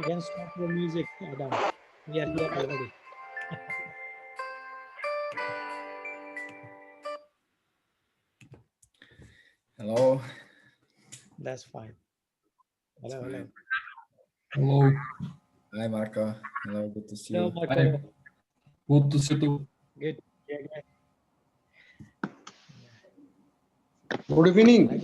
can stop your music, Adam. We are here already. Hello. That's fine. It's Hello, hello. fine. Hello. Hi, Marco. Hello, good to see Hello, you. Marco. Good to see you. Good. Yeah, good. Good evening. Like,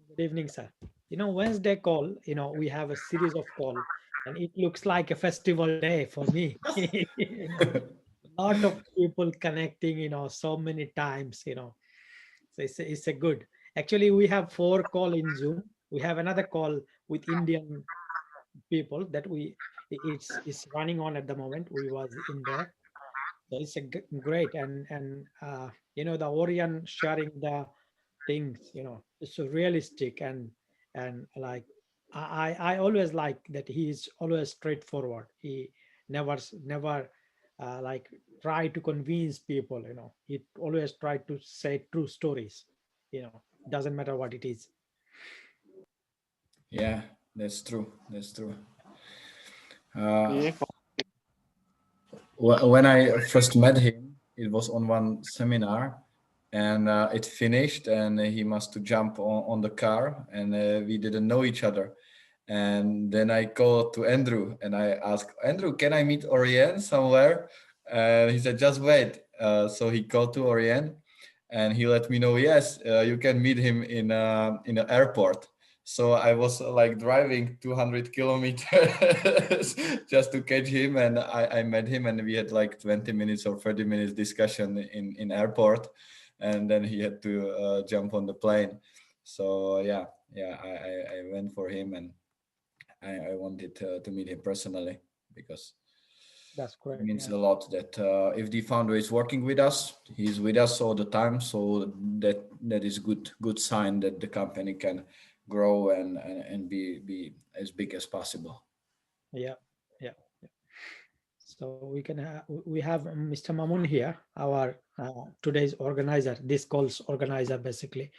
good evening, sir. Wednesday call, we have a series of call and it looks like a festival day for me. Lot of people connecting, so many times, So it's a good. Actually, we have 4 call in Zoom. We have another call with Indian people that it's running on at the moment. We was in there. So it's great and the Orion sharing the things, it's so realistic and like I always like that he is always straightforward. He never like try to convince people. He always try to say true stories. Doesn't matter what it is. Yeah, that's true. That's true. Uh, when I first met him, it was on one seminar, and it finished, and he must to jump on the car, and we didn't know each other. And then I called to Andrew, and I asked Andrew, "Can I meet Orion somewhere?" And he said, "Just wait." So he called to Orion, and he let me know, yes, you can meet him in the airport. So I was like driving 200 kilometers just to catch him, and I met him, and we had like 20 minutes or 30 minutes discussion in airport, and then he had to jump on the plane. So I went for him, and I wanted to meet him personally because That's it great. means Yeah. a lot that if the founder is working with us, he's with us all the time. So that is good sign that the company can grow and be as big as possible. Yeah. Yeah. So we have Mr. Mamun here, our today's organizer, this call's organizer basically.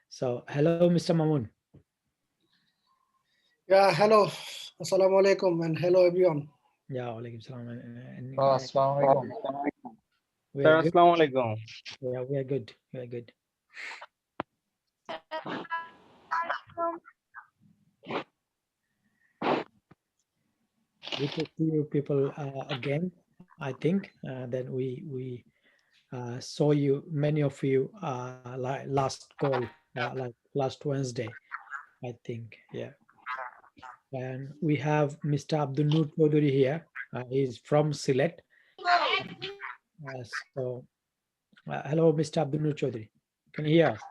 So hello, Mr. Mamun. Yeah, hello. Assalamu alaikum and hello everyone. Yeah, walaikum salam. Assalamualaikum. We are Sir, good. Assalamualaikum. Yeah, we are good. We are good. Good to see you people again. I think that we saw you, many of you, like last call, like last Wednesday, I think. Yeah. And we have Mr. Abdul Noor Chaudhary here. He's from Sylhet. So, hello, Mr. Abdul Noor Chaudhary. Can you hear us?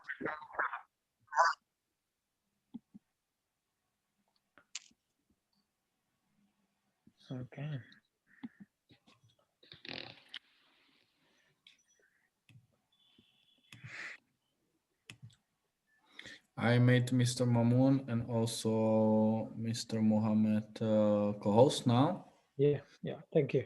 Okay. I made Mr. Mamun and also Mr. Mohammed co-host now. Yeah. Thank you.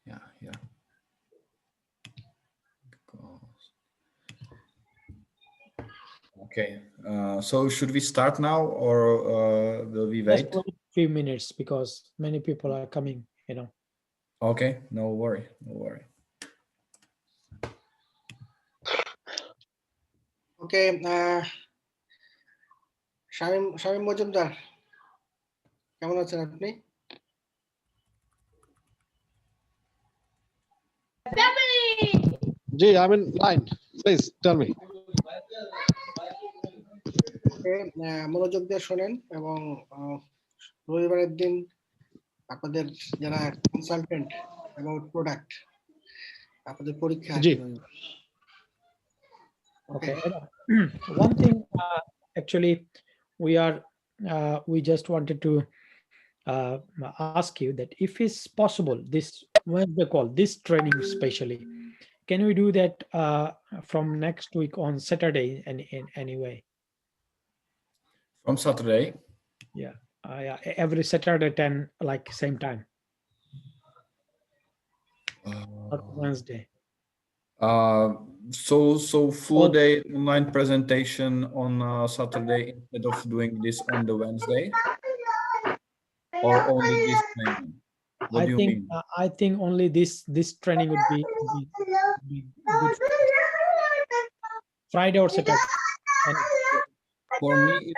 Yeah. Co-host. Okay. So should we start now or will we Just wait? wait a few minutes because many people are coming. Okay. No worry. No worry. Okay, Shamim Majumdar কেমন আছেন আপনি? Ji, I'm in line. Please tell me. মনোযোগ দিয়ে শোনেন এবং রবিবারের দিন আপনাদের যারা কনসালটেন্ট অ্যাবাউট প্রোডাক্ট আপনাদের পরীক্ষা আছে। Okay. One thing, actually, we just wanted to ask you that if it's possible, this Wednesday call, this training especially, can we do that from next week on Saturday in any way? From Saturday? Yeah. Every Saturday 10, like same time. Not Wednesday. Uh, so full Or day online presentation on Saturday instead of doing this on the Wednesday, or only this training? What do you mean? I think only this training would be good for us. Friday or Saturday. And For me,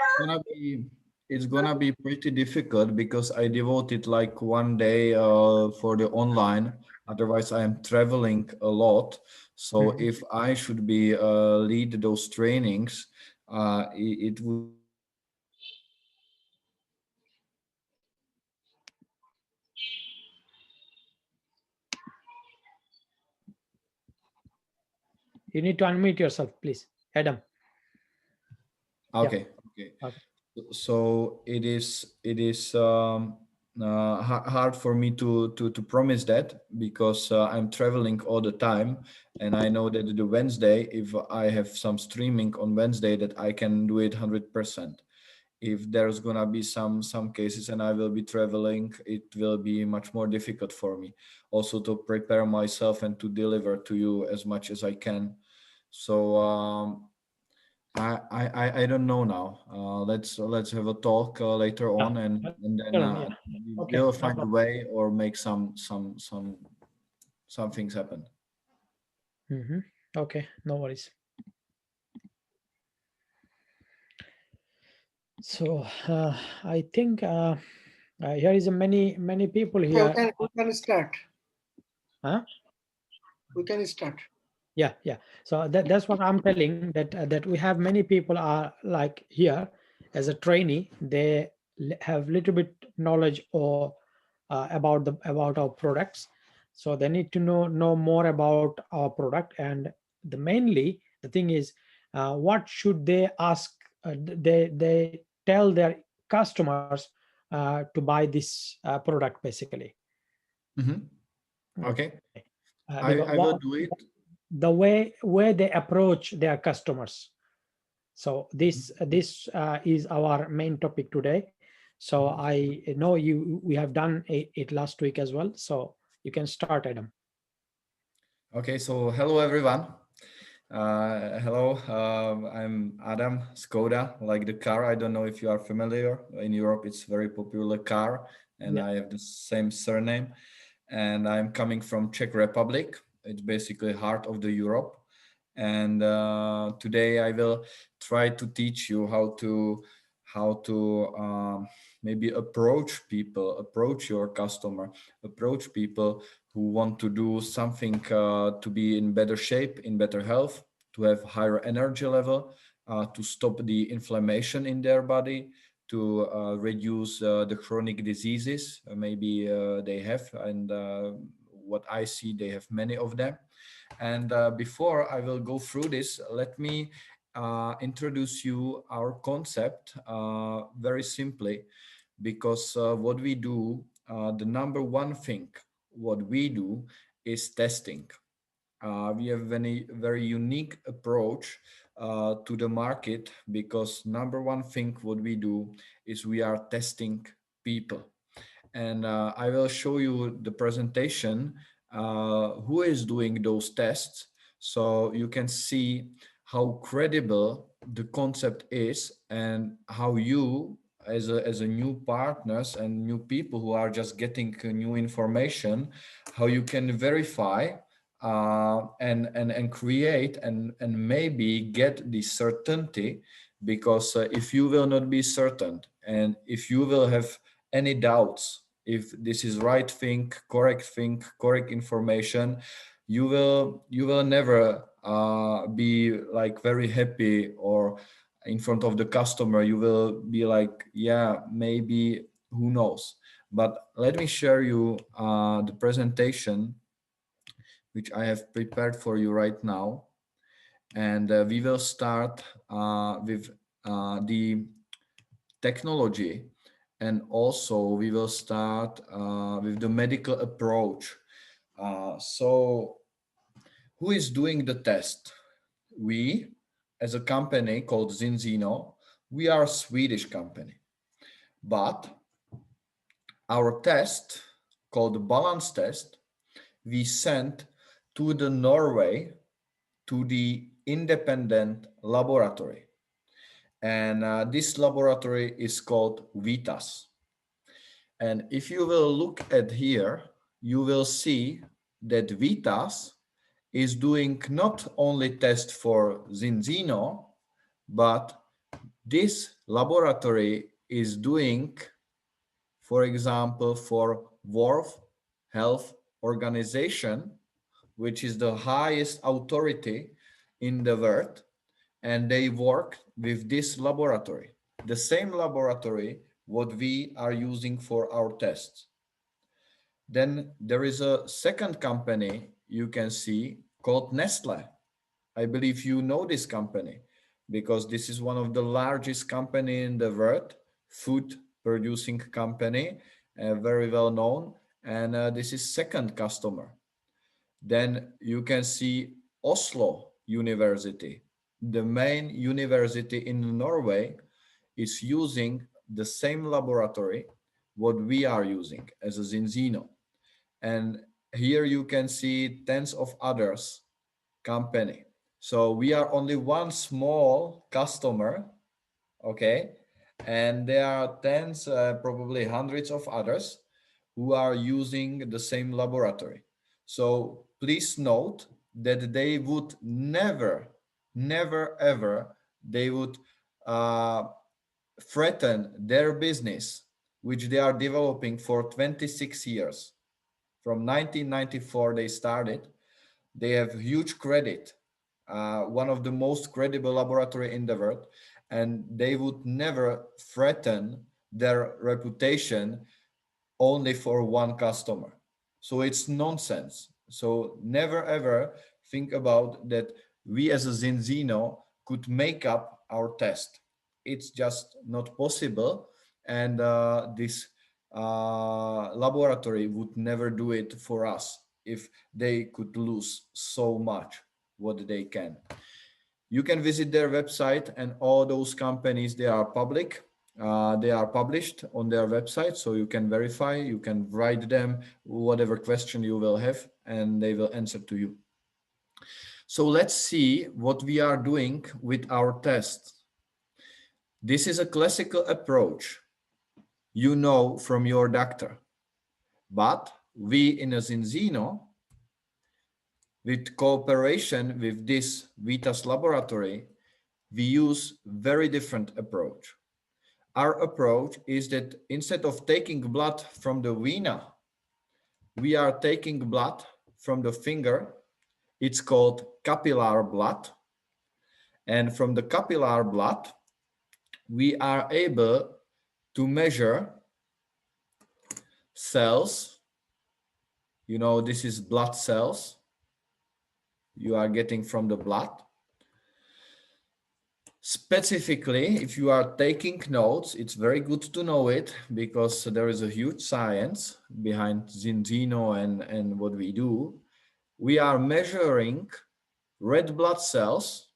it's gonna be pretty difficult because I devoted like one day for the online. Otherwise, I am traveling a lot. So Mhm. if I should be lead those trainings, it would be very difficult for me because I have to travel a lot. So You need to unmute yourself, please. Adam. Yeah. okay, okay. Okay. So it is hard for me to promise that because I'm traveling all the time, and I know that the Wednesday, if I have some streaming on Wednesday, that I can do it 100%. If there's gonna be some cases and I will be traveling, it will be much more difficult for me also to prepare myself and to deliver to you as much as I can. So I don't know now. Let's have a talk later Yeah. on, and then Later on, yeah. we Okay. will No find a problem. way or make some things happen. Hmm. Okay. No worries. So I think here is a many people Okay, here. we can start. Huh? We can start. Yeah. So that's what I'm telling, that we have many people are like here as a trainee. They have little bit knowledge or about our products, so they need to know more about our product. And the thing is, what should they ask, they tell their customers to buy this product basically. Hmm. Okay. Okay, Because I will do it. the way where they approach their customers. So this is our main topic today. So I know we have done it last week as well. So you can start, Adam. Okay, so hello everyone. Hello, I'm Adam Skoda, like the car. I don't know if you are familiar. In Europe, it's very popular car, and Yeah. I have the same surname. And I'm coming from Czech Republic. It's basically heart of the Europe. And today I will try to teach you how to maybe approach your customer, approach people who want to do something to be in better shape, in better health, to have higher energy level, to stop the inflammation in their body, to reduce the chronic diseases maybe they have. And what I see, they have many of them. And before I will go through this, let me introduce you our concept very simply, because what we do, the number one thing what we do is testing. We have very unique approach to the market, because number one thing what we do is we are testing people. And I will show you the presentation who is doing those tests, so you can see how credible the concept is, and how you as a new partners and new people who are just getting new information, how you can verify and create and maybe get the certainty. Because if you will not be certain, and if you will have any doubts if this is right thing, correct information, you will never be like very happy, or in front of the customer you will be like, yeah, maybe, who knows. But let me share you the presentation which I have prepared for you right now. And we will start with the technology, and also we will start with the medical approach. So who is doing the test? We, as a company called Zinzino, we are a Swedish company, but our test, called the balance test, we sent to the Norway to the independent laboratory. And this laboratory is called VITAS. And if you will look at here, you will see that VITAS is doing not only tests for Zinzino, but this laboratory is doing, for example, for World Health Organization, which is the highest authority in the world, and they work with this laboratory, the same laboratory what we are using for our tests. Then there is a second company you can see called Nestle. I believe you know this company because this is one of the largest company in the world, food producing company, very well known, and this is second customer. Then you can see Oslo University, the main university in Norway, is using the same laboratory what we are using as a Zinzino. And here you can see tens of others company. So we are only one small customer, okay? And there are tens, probably hundreds of others who are using the same laboratory. So please note that they would never, never, ever, they would uh, threaten their business, which they are developing for 26 years. From 1994, they started. They have huge credit, one of the most credible laboratory in the world, and they would never threaten their reputation only for one customer. So it's nonsense. So never ever think about that we as a Zinzino could make up our test. It's just not possible. And this laboratory would never do it for us if they could lose so much what they can. You can visit their website, and all those companies, they are public. They are published on their website, so you can verify, you can write them whatever question you will have, and they will answer to you. So let's see what we are doing with our test. This is a classical approach you know from your doctor, but we in a Zinzino, with cooperation with this Vitas laboratory, we use very different approach. Our approach is that instead of taking blood from the vena, we are taking blood from the finger. It's called capillary blood. And from the capillary blood, we are able to measure cells. You know, this is blood cells you are getting from the blood. Specifically, if you are taking notes, it's very good to know it because there is a huge science behind Zinzino and what we do. We are measuring red blood cells,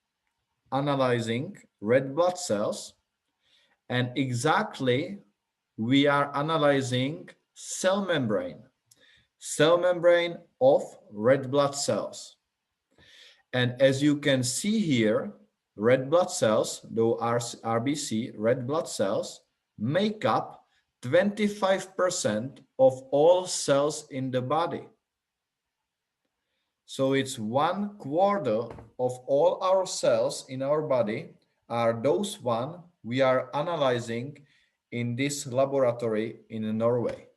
analyzing red blood cells, and exactly we are analyzing cell membrane of red blood cells. And as you can see here, red blood cells, though RBC, red blood cells, make up 25% of all cells in the body. So it's 1/4 of all our cells in our body are those one we are analyzing in this laboratory in Norway.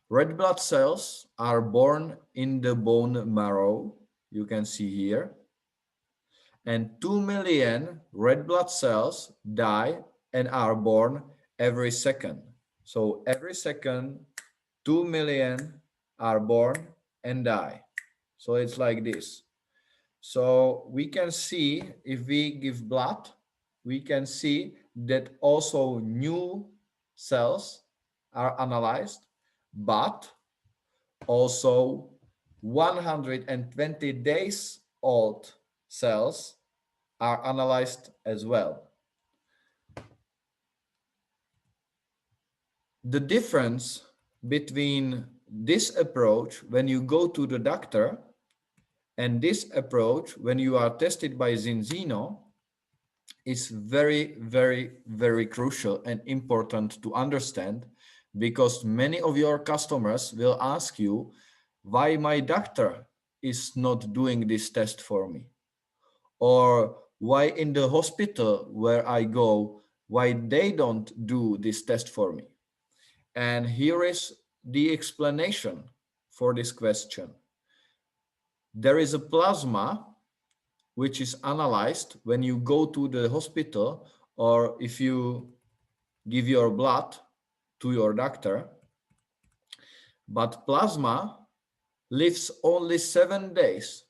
Red blood cells are born in the bone marrow, you can see here. And 2 million red blood cells die and are born every second. So every second, 2 million are born and die. So it's like this. So we can see if we give blood, we can see that also new cells are analyzed, but also 120 days old cells are analyzed as well. The difference between this approach when you go to the doctor And this approach, when you are tested by Zinzino, is very, very, very crucial and important to understand, because many of your customers will ask you why my doctor is not doing this test for me, or why in the hospital where I go, why they don't do this test for me. And here is the explanation for this question. There is a plasma which is analyzed when you go to the hospital, or if you give your blood to your doctor. But plasma lives only 7 days.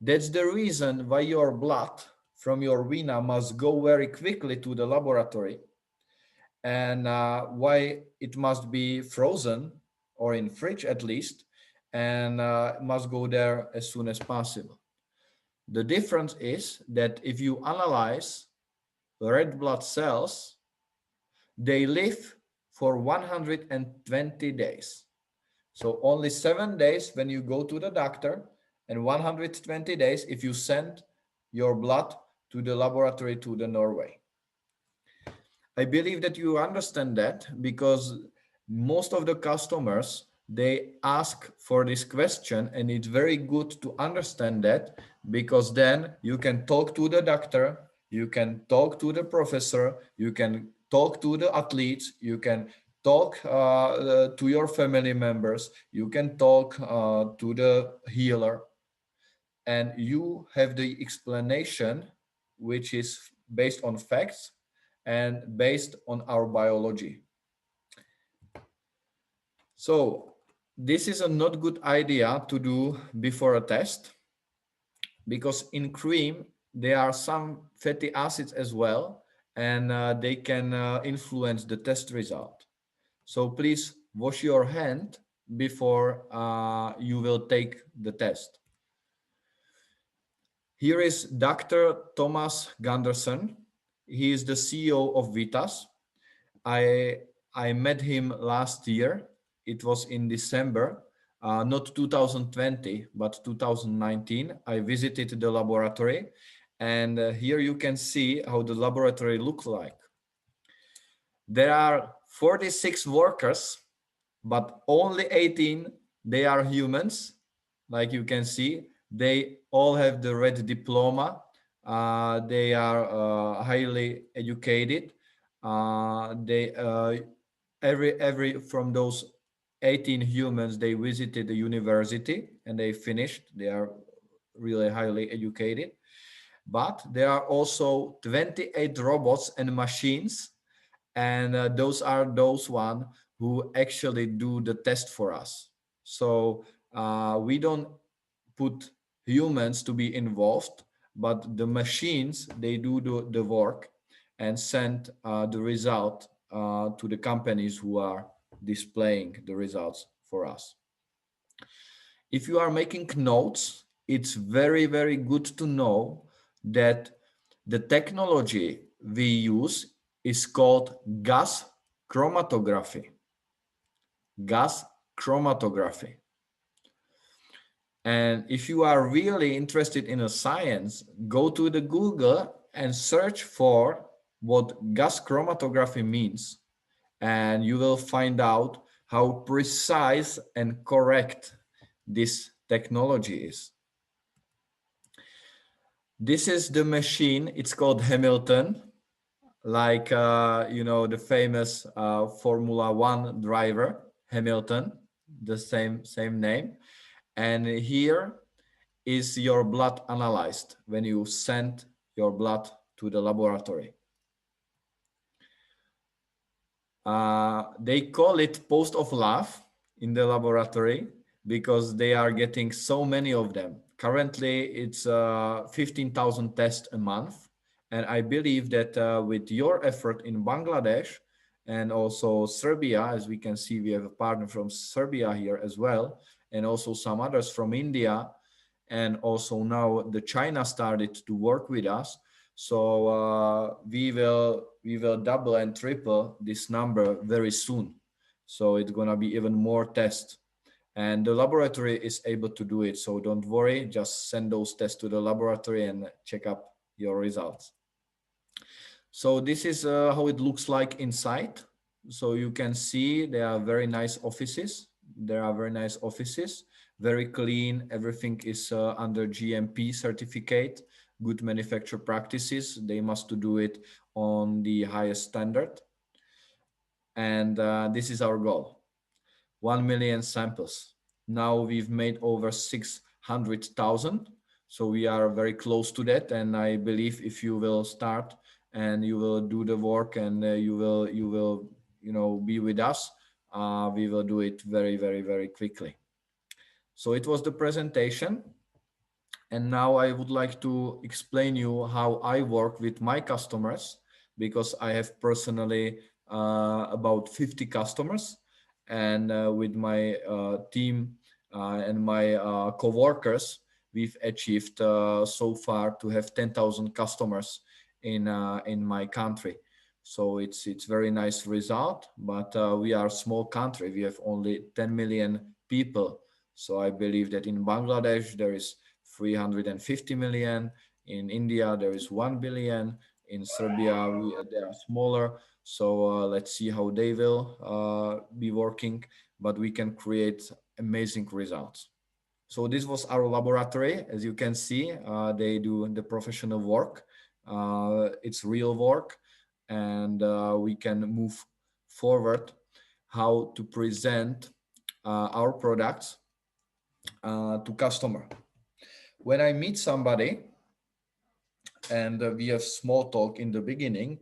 That's the reason why your blood from your vena must go very quickly to the laboratory, and why it must be frozen or in fridge at least, and must go there as soon as possible. The difference is that if you analyze red blood cells, they live for 120 days. So only 7 days when you go to the doctor, and 120 days if you send your blood to the laboratory to the Norway. I believe that you understand that, because most of the customers, they ask for this question, and it's very good to understand that, because then you can talk to the doctor, you can talk to the professor, you can talk to the athletes, you can talk to your family members, you can talk to the healer, and you have the explanation which is based on facts and based on our biology. So this is a not good idea to do before a test, because in cream there are some fatty acids as well, and they can influence the test result. So please wash your hand before you will take the test. Here is Dr. Thomas Gunderson. He is the CEO of Vitas. I met him last year. It was in December, not 2020, but 2019. I visited the laboratory, and here you can see how the laboratory looks like. There are 46 workers, but only 18, they are humans. Like you can see, they all have the red diploma. They are highly educated. They every from those 18 humans, they visited the university and they finished. They are really highly educated. But there are also 28 robots and machines, and those are those one who actually do the test for us. So we don't put humans to be involved, but the machines, they do the work and send the result to the companies who are displaying the results for us. If you are making notes, it's very, very good to know that the technology we use is called gas chromatography. Gas chromatography. And if you are really interested in a science, go to the Google and search for what gas chromatography means. And you will find out how precise and correct this technology is. This is the machine. It's called Hamilton, like the famous Formula One driver Hamilton, the same name. And here is your blood analyzed when you send your blood to the laboratory. They call it post of love in the laboratory because they are getting so many of them. Currently, it's 15,000 tests a month. And I believe that with your effort in Bangladesh and also Serbia, as we can see, we have a partner from Serbia here as well, and also some others from India, and also now the China started to work with us. So we will double and triple this number very soon. So it's gonna be even more tests. and the laboratory is able to do it. So don't worry, just send those tests to the laboratory and check up your results. So this is how it looks like inside. So you can see there are very nice offices. There are very nice offices, very clean. Everything is under GMP certificate, good manufacture practices. They must do it on the highest standard. And this is our goal, 1 million samples. Now we've made over 600,000. So we are very close to that. And I believe if you will start and you will do the work and you will be with us, we will do it very, very, very quickly. So it was the presentation. And now I would like to explain you how I work with my customers, because I have personally about 50 customers, and with my team and my co-workers, we've achieved so far to have 10,000 customers in my country. So it's very nice result, but we are a small country. We have only 10 million people. So I believe that in Bangladesh there is 350 million. In India, there is 1 billion. In Serbia, they are smaller. So let's see how they will be working, but we can create amazing results. So this was our laboratory. As you can see, they do the professional work. It's real work, and we can move forward how to present our products to customer. When I meet somebody and we have small talk in the beginning,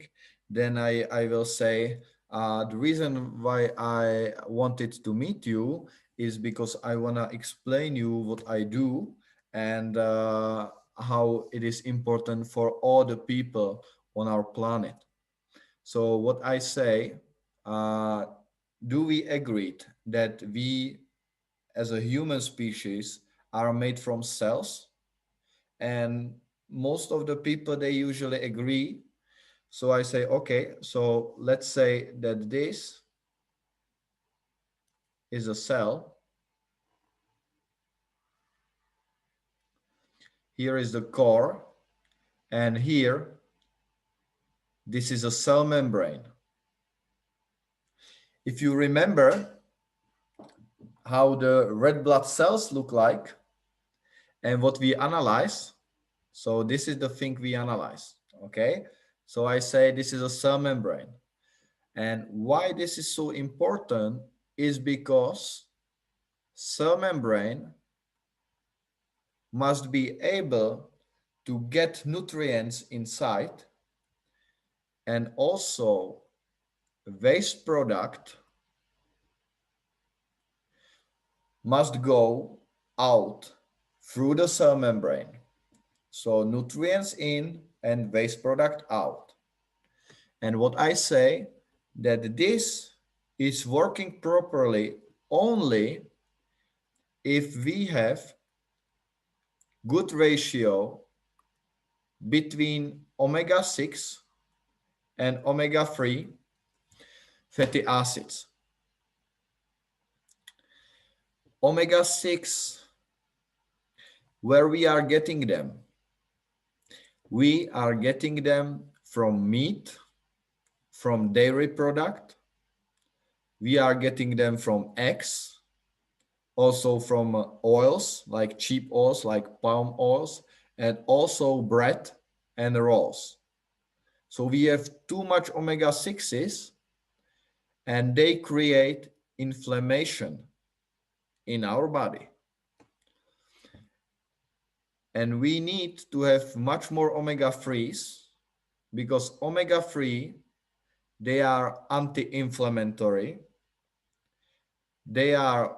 then I will say, the reason why I wanted to meet you is because I want to explain you what I do and how it is important for all the people on our planet. So what I say, do we agree that we as a human species are made from cells? And most of the people, they usually agree. So I say, okay, so let's say that this is a cell. Here is the core, and here this is a cell membrane. If you remember how the red blood cells look like and what we analyze, so this is the thing we analyze. Okay, so I say this is a cell membrane. And why this is so important is because cell membrane must be able to get nutrients inside, and also waste product must go out through the cell membrane. So nutrients in and waste product out. And what I say, that this is working properly only if we have good ratio between omega-6 and omega-3 fatty acids. Omega-6, where we are getting them? We are getting them from meat, from dairy product. We are getting them from eggs, also from oils, like cheap oils, like palm oils, and also bread and rolls. So we have too much omega-6s, and they create inflammation in our body. And we need to have much more omega-3s, because omega-3, they are anti-inflammatory. They are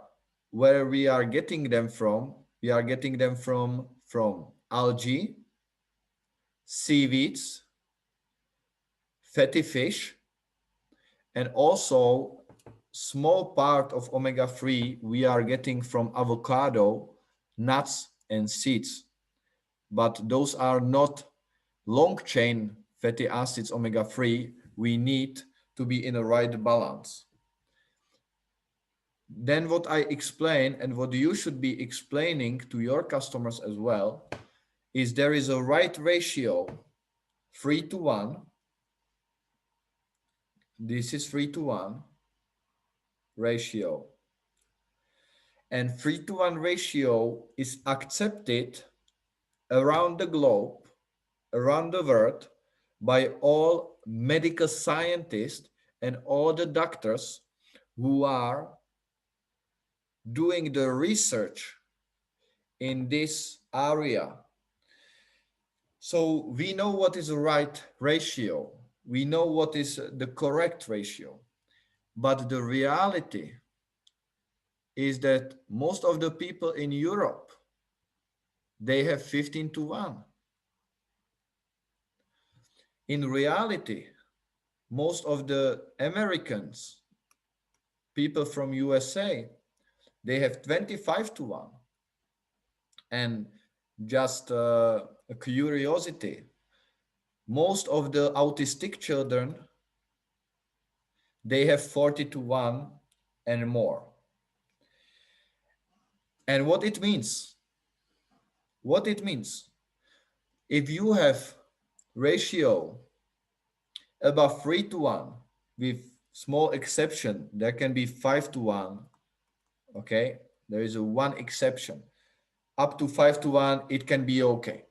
where we are getting them from. We are getting them from algae, seaweeds, fatty fish, and also small part of omega-3 we are getting from avocado, nuts, and seeds. But those are not long chain fatty acids, omega-3. We need to be in the right balance. then what I explain and what you should be explaining to your customers as well is there is a right ratio 3:1. This is 3:1 ratio. And 3:1 ratio is accepted around the globe, around the world, by all medical scientists and all the doctors who are doing the research in this area. So we know what is the right ratio. We know what is the correct ratio. But the reality is that most of the people in Europe, they have 15:1. In reality, most of the Americans, people from USA, they have 25:1. And just a curiosity, most of the autistic children, they have 40:1 and more. And what it means, if you have ratio above 3:1, with small exception, there can be 5:1, okay? There is a one exception. Up to 5:1, it can be okay.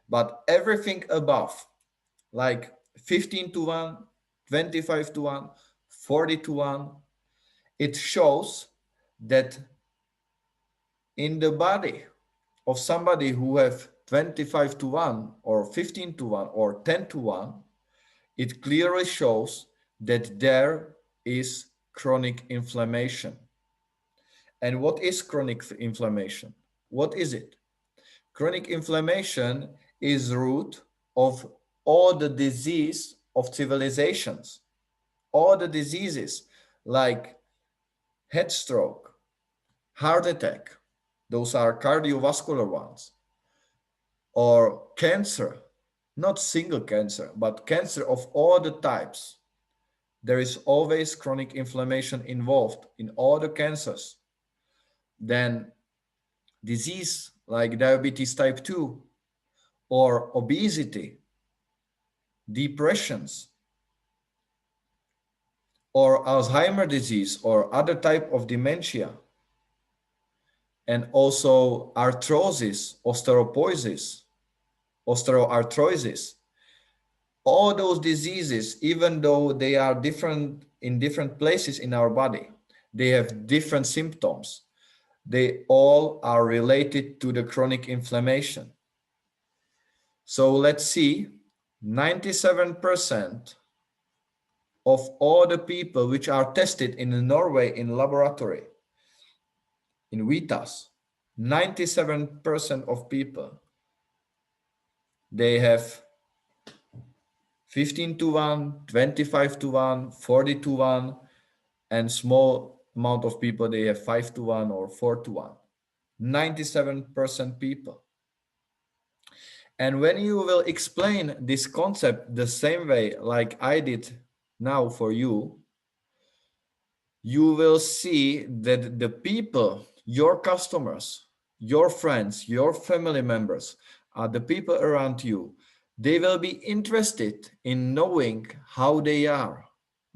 But everything above, like 15:1, 25:1, 40:1, it shows that in the body of somebody who have 25:1 or 15:1 or 10:1, it clearly shows that there is chronic inflammation. And what is chronic inflammation? What is it? Chronic inflammation is the root of all the disease of civilizations. All the diseases like head stroke, heart attack, those are cardiovascular ones, or cancer, not single cancer, but cancer of all the types. There is always chronic inflammation involved in all the cancers. Then disease like diabetes type 2 or obesity, depressions, or Alzheimer's disease or other type of dementia, and also arthrosis, osteoarthrosis. All those diseases, even though they are different in different places in our body, they have different symptoms. They all are related to the chronic inflammation. So let's see, 97% of all the people which are tested in Norway in laboratory, in VITAS, 97% of people, they have 15:1, 25:1, 40:1, and small amount of people, they have 5:1 or 4:1. 97% people. And when you will explain this concept the same way like I did now for you, you will see that the people, your customers, your friends, your family members, the people around you, they will be interested in knowing how they are,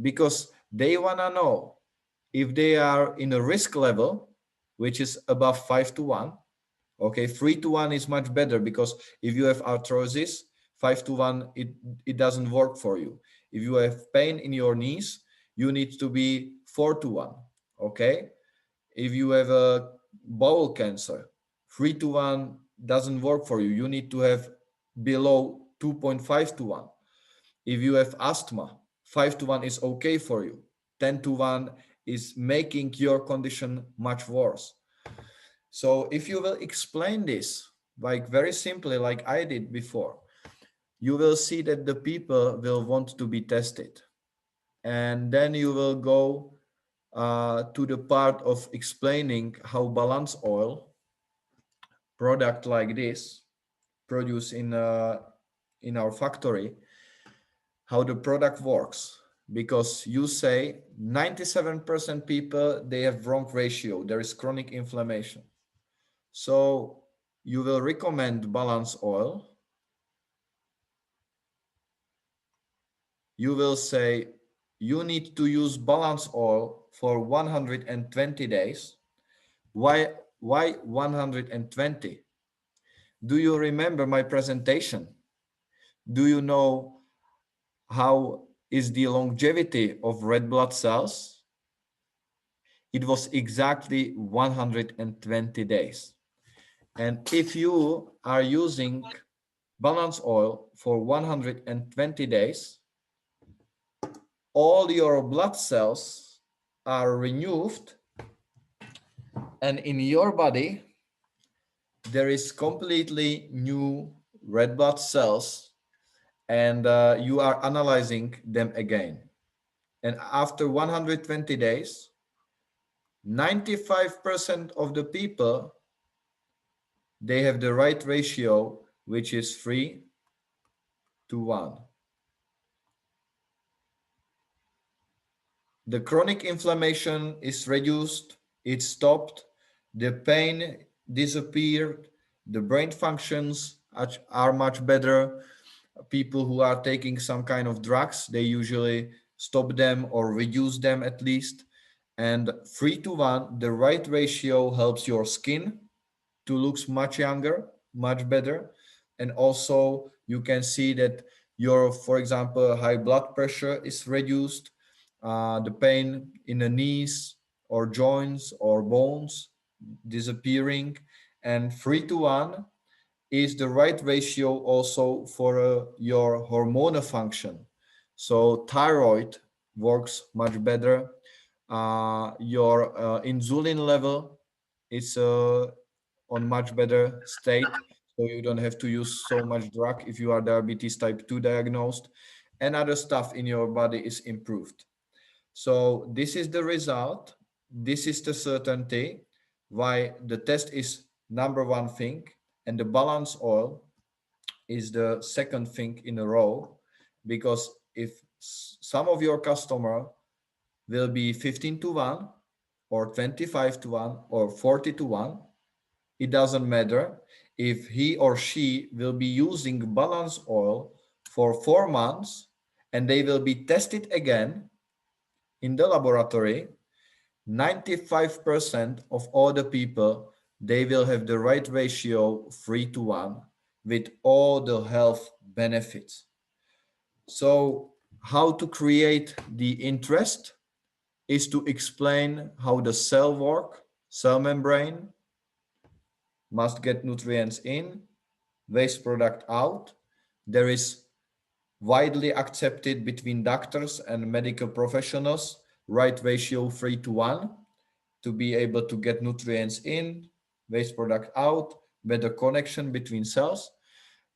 because they want to know if they are in a risk level, which is above 5:1. Okay, 3:1 is much better, because if you have arthrosis, 5:1, it doesn't work for you. If you have pain in your knees, you need to be 4:1. Okay, if you have a bowel cancer, 3:1 doesn't work for you. You need to have below 2.5:1. If you have asthma, 5:1 is okay for you. 10:1 is making your condition much worse. So if you will explain this like very simply, like I did before, you will see that the people will want to be tested. And then you will go to the part of explaining how balance oil, product like this, produced in our factory, how the product works. because you say 97% people, they have wrong ratio. There is chronic inflammation. So you will recommend balance oil. You will say you need to use balance oil for 120 days. Why 120? Do you remember my presentation? Do you know how is the longevity of red blood cells? It was exactly 120 days. And if you are using balance oil for 120 days, all your blood cells are renewed, and in your body there is completely new red blood cells, and you are analyzing them again. And after 120 days, 95% of the people, they have the right ratio, which is 3:1. The chronic inflammation is reduced, it stopped, the pain disappeared, the brain functions are much better. People who are taking some kind of drugs, they usually stop them or reduce them at least. And 3:1, the right ratio helps your skin to look much younger, much better. And also you can see that your, for example, high blood pressure is reduced, the pain in the knees or joints or bones disappearing. And 3:1 is the right ratio also for your hormonal function. So thyroid works much better. Your insulin level is on much better state, so you don't have to use so much drug if you are diabetes type 2 diagnosed, and other stuff in your body is improved. So this is the result. This is the certainty why the test is number one thing, and the balance oil is the second thing in a row. Because if some of your customer will be 15:1 or 25:1 or 40:1, it doesn't matter. If he or she will be using balance oil for 4 months and they will be tested again in the laboratory, 95% of all the people, they will have the right ratio 3:1 with all the health benefits. So how to create the interest is to explain how the cell work, cell membrane must get nutrients in, waste product out. There is widely accepted between doctors and medical professionals, right ratio 3:1 to be able to get nutrients in, waste product out, better connection between cells.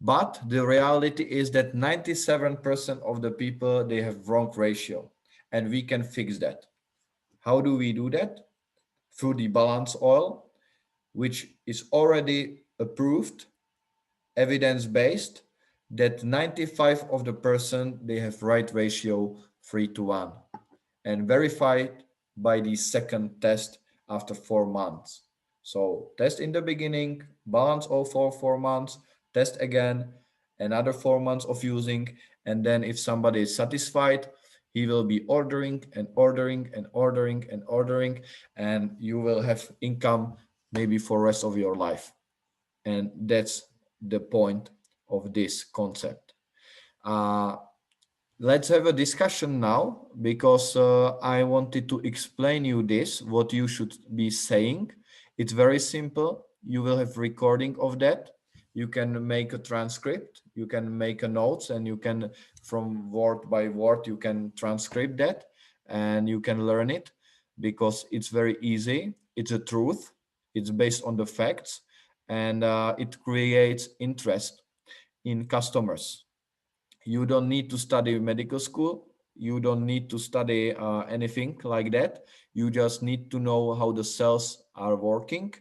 But the reality is that 97% of the people, they have wrong ratio, and we can fix that. How do we do that? Through the balance oil, which is already approved, evidence-based, that 95 of the person, they have right ratio 3:1 and verified by the second test after 4 months. So test in the beginning, balance all for 4 months, test again, another 4 months of using, and then if somebody is satisfied, he will be ordering and ordering and ordering and ordering, and you will have income maybe for rest of your life. And that's the point of this concept. Let's have a discussion now, because I wanted to explain you this, what you should be saying. It's very simple. You will have recording of that. You can make a transcript, you can make a notes, and you can, from word by word, you can transcribe that and you can learn it, because it's very easy. It's a truth. It's based on the facts, and it creates interest in customers. You don't need to study medical school. You don't need to study anything like that. You just need to know how the cells are working,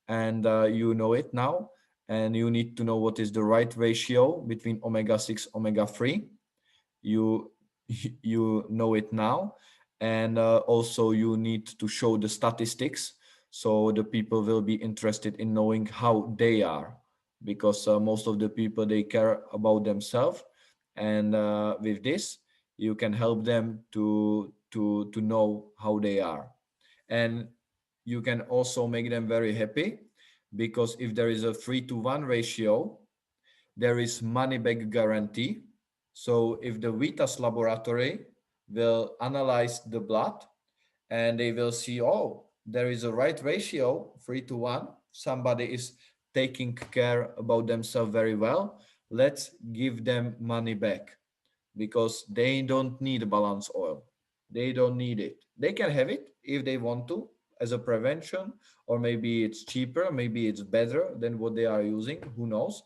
and you know it now. And you need to know what is the right ratio between omega-6, omega-3. You you know it now, and also you need to show the statistics, so the people will be interested in knowing how they are, because most of the people, they care about themselves, and with this you can help them to know how they are. And you can also make them very happy, because if there is a 3-to-1 ratio, there is money back guarantee. So if the Vitas laboratory will analyze the blood and they will see, oh, there is a right ratio, 3-to-1, somebody is taking care about themselves very well, let's give them money back, because they don't need balance oil. They don't need it. They can have it if they want to as a prevention, or maybe it's cheaper, maybe it's better than what they are using, who knows.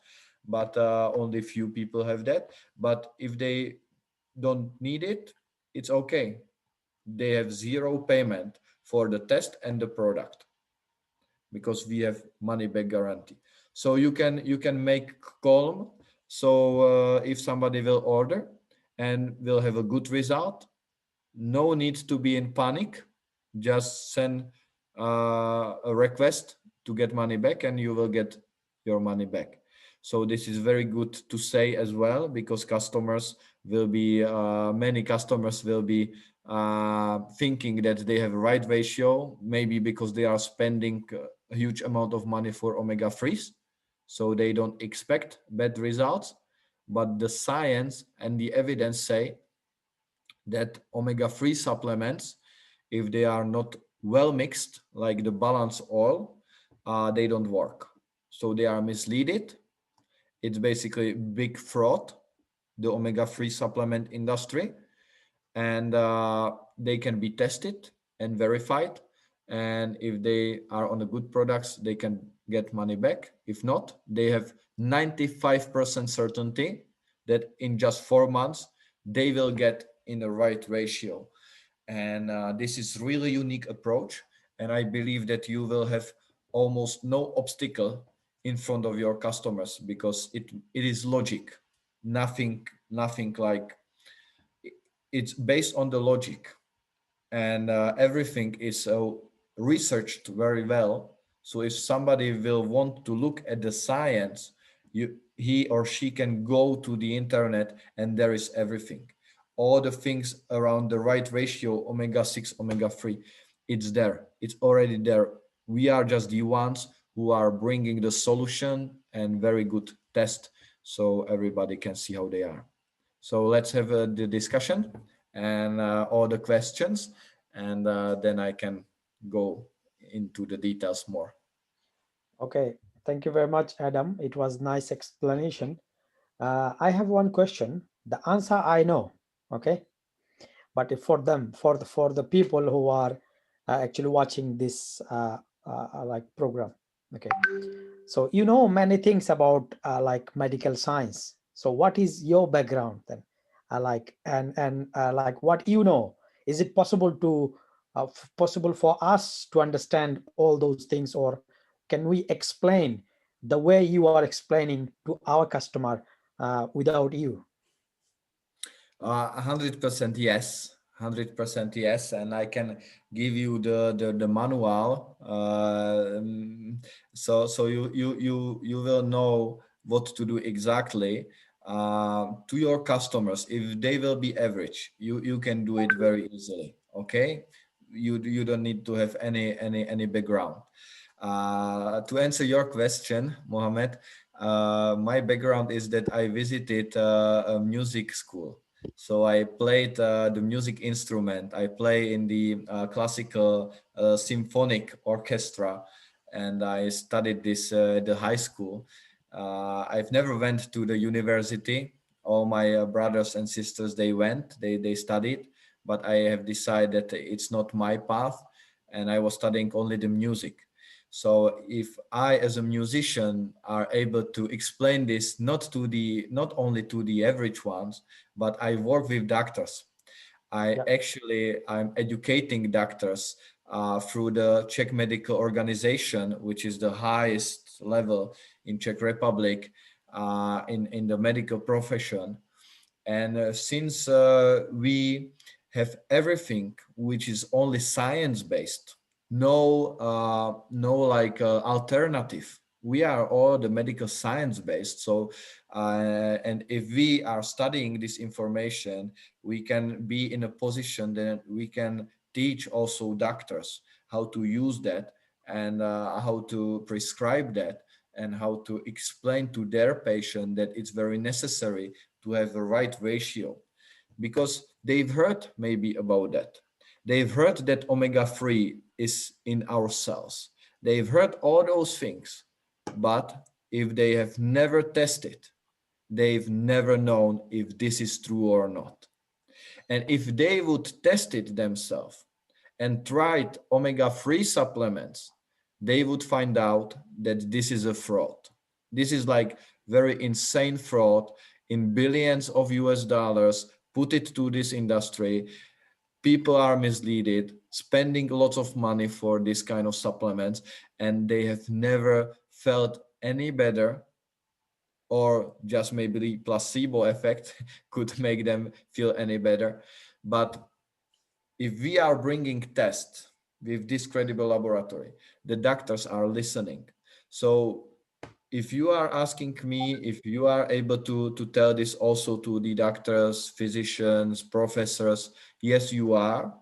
But only few people have that. But if they don't need it, it's okay. They have zero payment for the test and the product, because we have money back guarantee. So you can make calm. So if somebody will order and will have a good result, no need to be in panic. Just send a request to get money back, and you will get your money back. So this is very good to say as well, because customers will be many customers will be thinking that they have a right ratio, maybe because they are spending a huge amount of money for omega 3s, so they don't expect bad results. But the science and the evidence say that omega-3 supplements, if they are not well mixed, like the balance oil, they don't work. So they are misleaded. It's basically big fraud, the omega-3 supplement industry, and they can be tested and verified. And if they are on the good products, they can get money back. If not, they have 95% certainty that in just 4 months they will get in the right ratio. And this is really unique approach, and I believe that you will have almost no obstacle in front of your customers, because it is logic, nothing like, it's based on the logic, and everything is researched very well. So if somebody will want to look at the science, he or she can go to the internet, and there is everything, all the things around the right ratio, omega-6, omega-3, it's there, it's already there. We are just the ones who are bringing the solution and very good test, so everybody can see how they are. So let's have the discussion and all the questions, and then I can go into the details more. Okay, thank you very much, Adam. It was nice explanation. I have one question. The answer I know, okay, but if for them, for the people who are actually watching this like program, okay. So you know many things about like medical science. So what is your background then? Like and like what you know, is it possible to possible for us to understand all those things, or can we explain the way you are explaining to our customer without you? 100% yes, 100% yes, and I can give you the manual, so you will know what to do exactly to your customers. If they will be average, you can do it very easily. Okay, you don't need to have any background. To answer your question, Mohammed, my background is that I visited a music school. So I played the music instrument. I play in the classical symphonic orchestra, and I studied this at the high school. I've never went to the university. All my brothers and sisters, they went, they studied, but I have decided that it's not my path, and I was studying only the music. So if I, as a musician, are able to explain this not only to the average ones, but I work with doctors. Yeah. I'm educating doctors through the Czech Medical Organization, which is the highest level in Czech Republic in the medical profession. And since we have everything which is only science based, no like alternative. We are all the medical science based. So, and if we are studying this information, we can be in a position that we can teach also doctors how to use that, and how to prescribe that, and how to explain to their patient that it's very necessary to have the right ratio, because they've heard maybe about that. They've heard that omega-3 is in our cells. They've heard all those things, but if they have never tested, they've never known if this is true or not. And if they would test it themselves and tried omega-3 supplements, they would find out that this is a fraud. This is like very insane fraud in billions of US dollars, put it to this industry. People are misleaded, spending lots of money for this kind of supplements, and they have never felt any better, or just maybe the placebo effect could make them feel any better. But if we are bringing tests with this credible laboratory, the doctors are listening. So if you are asking me if you are able to tell this also to the doctors, physicians, professors, yes, you are.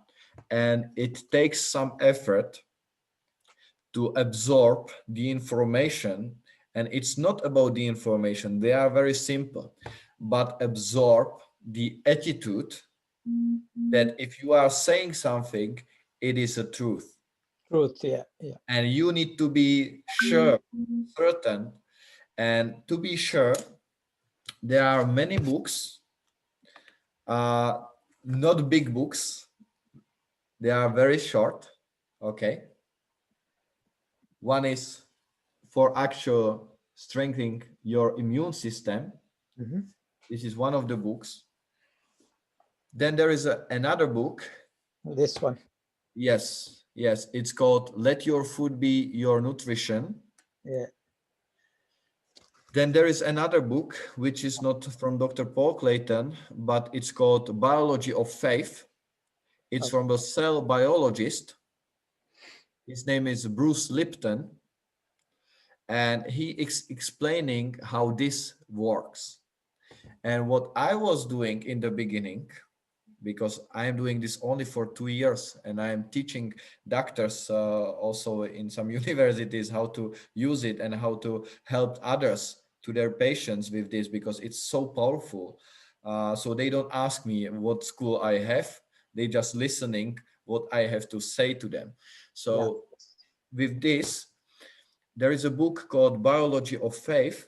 And it takes some effort to absorb the information. And it's not about the information, they are very simple, but absorb the attitude that if you are saying something, it is a truth. Truth, yeah, yeah. And you need to be sure, certain. And to be sure, there are many books, uh, not big books. They are very short. Okay. One is for actual strengthening your immune system. Mhm. This is one of the books. Then there is another book. This one, Yes, yes. It's called Let Your Food Be Your Nutrition. yeah. Then there is another book, which is not from Dr. Paul Clayton, but it's called Biology of Faith. It's Okay. from a cell biologist. His name is Bruce Lipton, and he is explaining how this works. And what I was doing in the beginning, because I am doing this only for 2 years, and I am teaching doctors also in some universities how to use it and how to help others to their patients with this, because it's so powerful. So they don't ask me what school I have, they just listening what I have to say to them. Yeah. So with this, there is a book called Biology of Faith.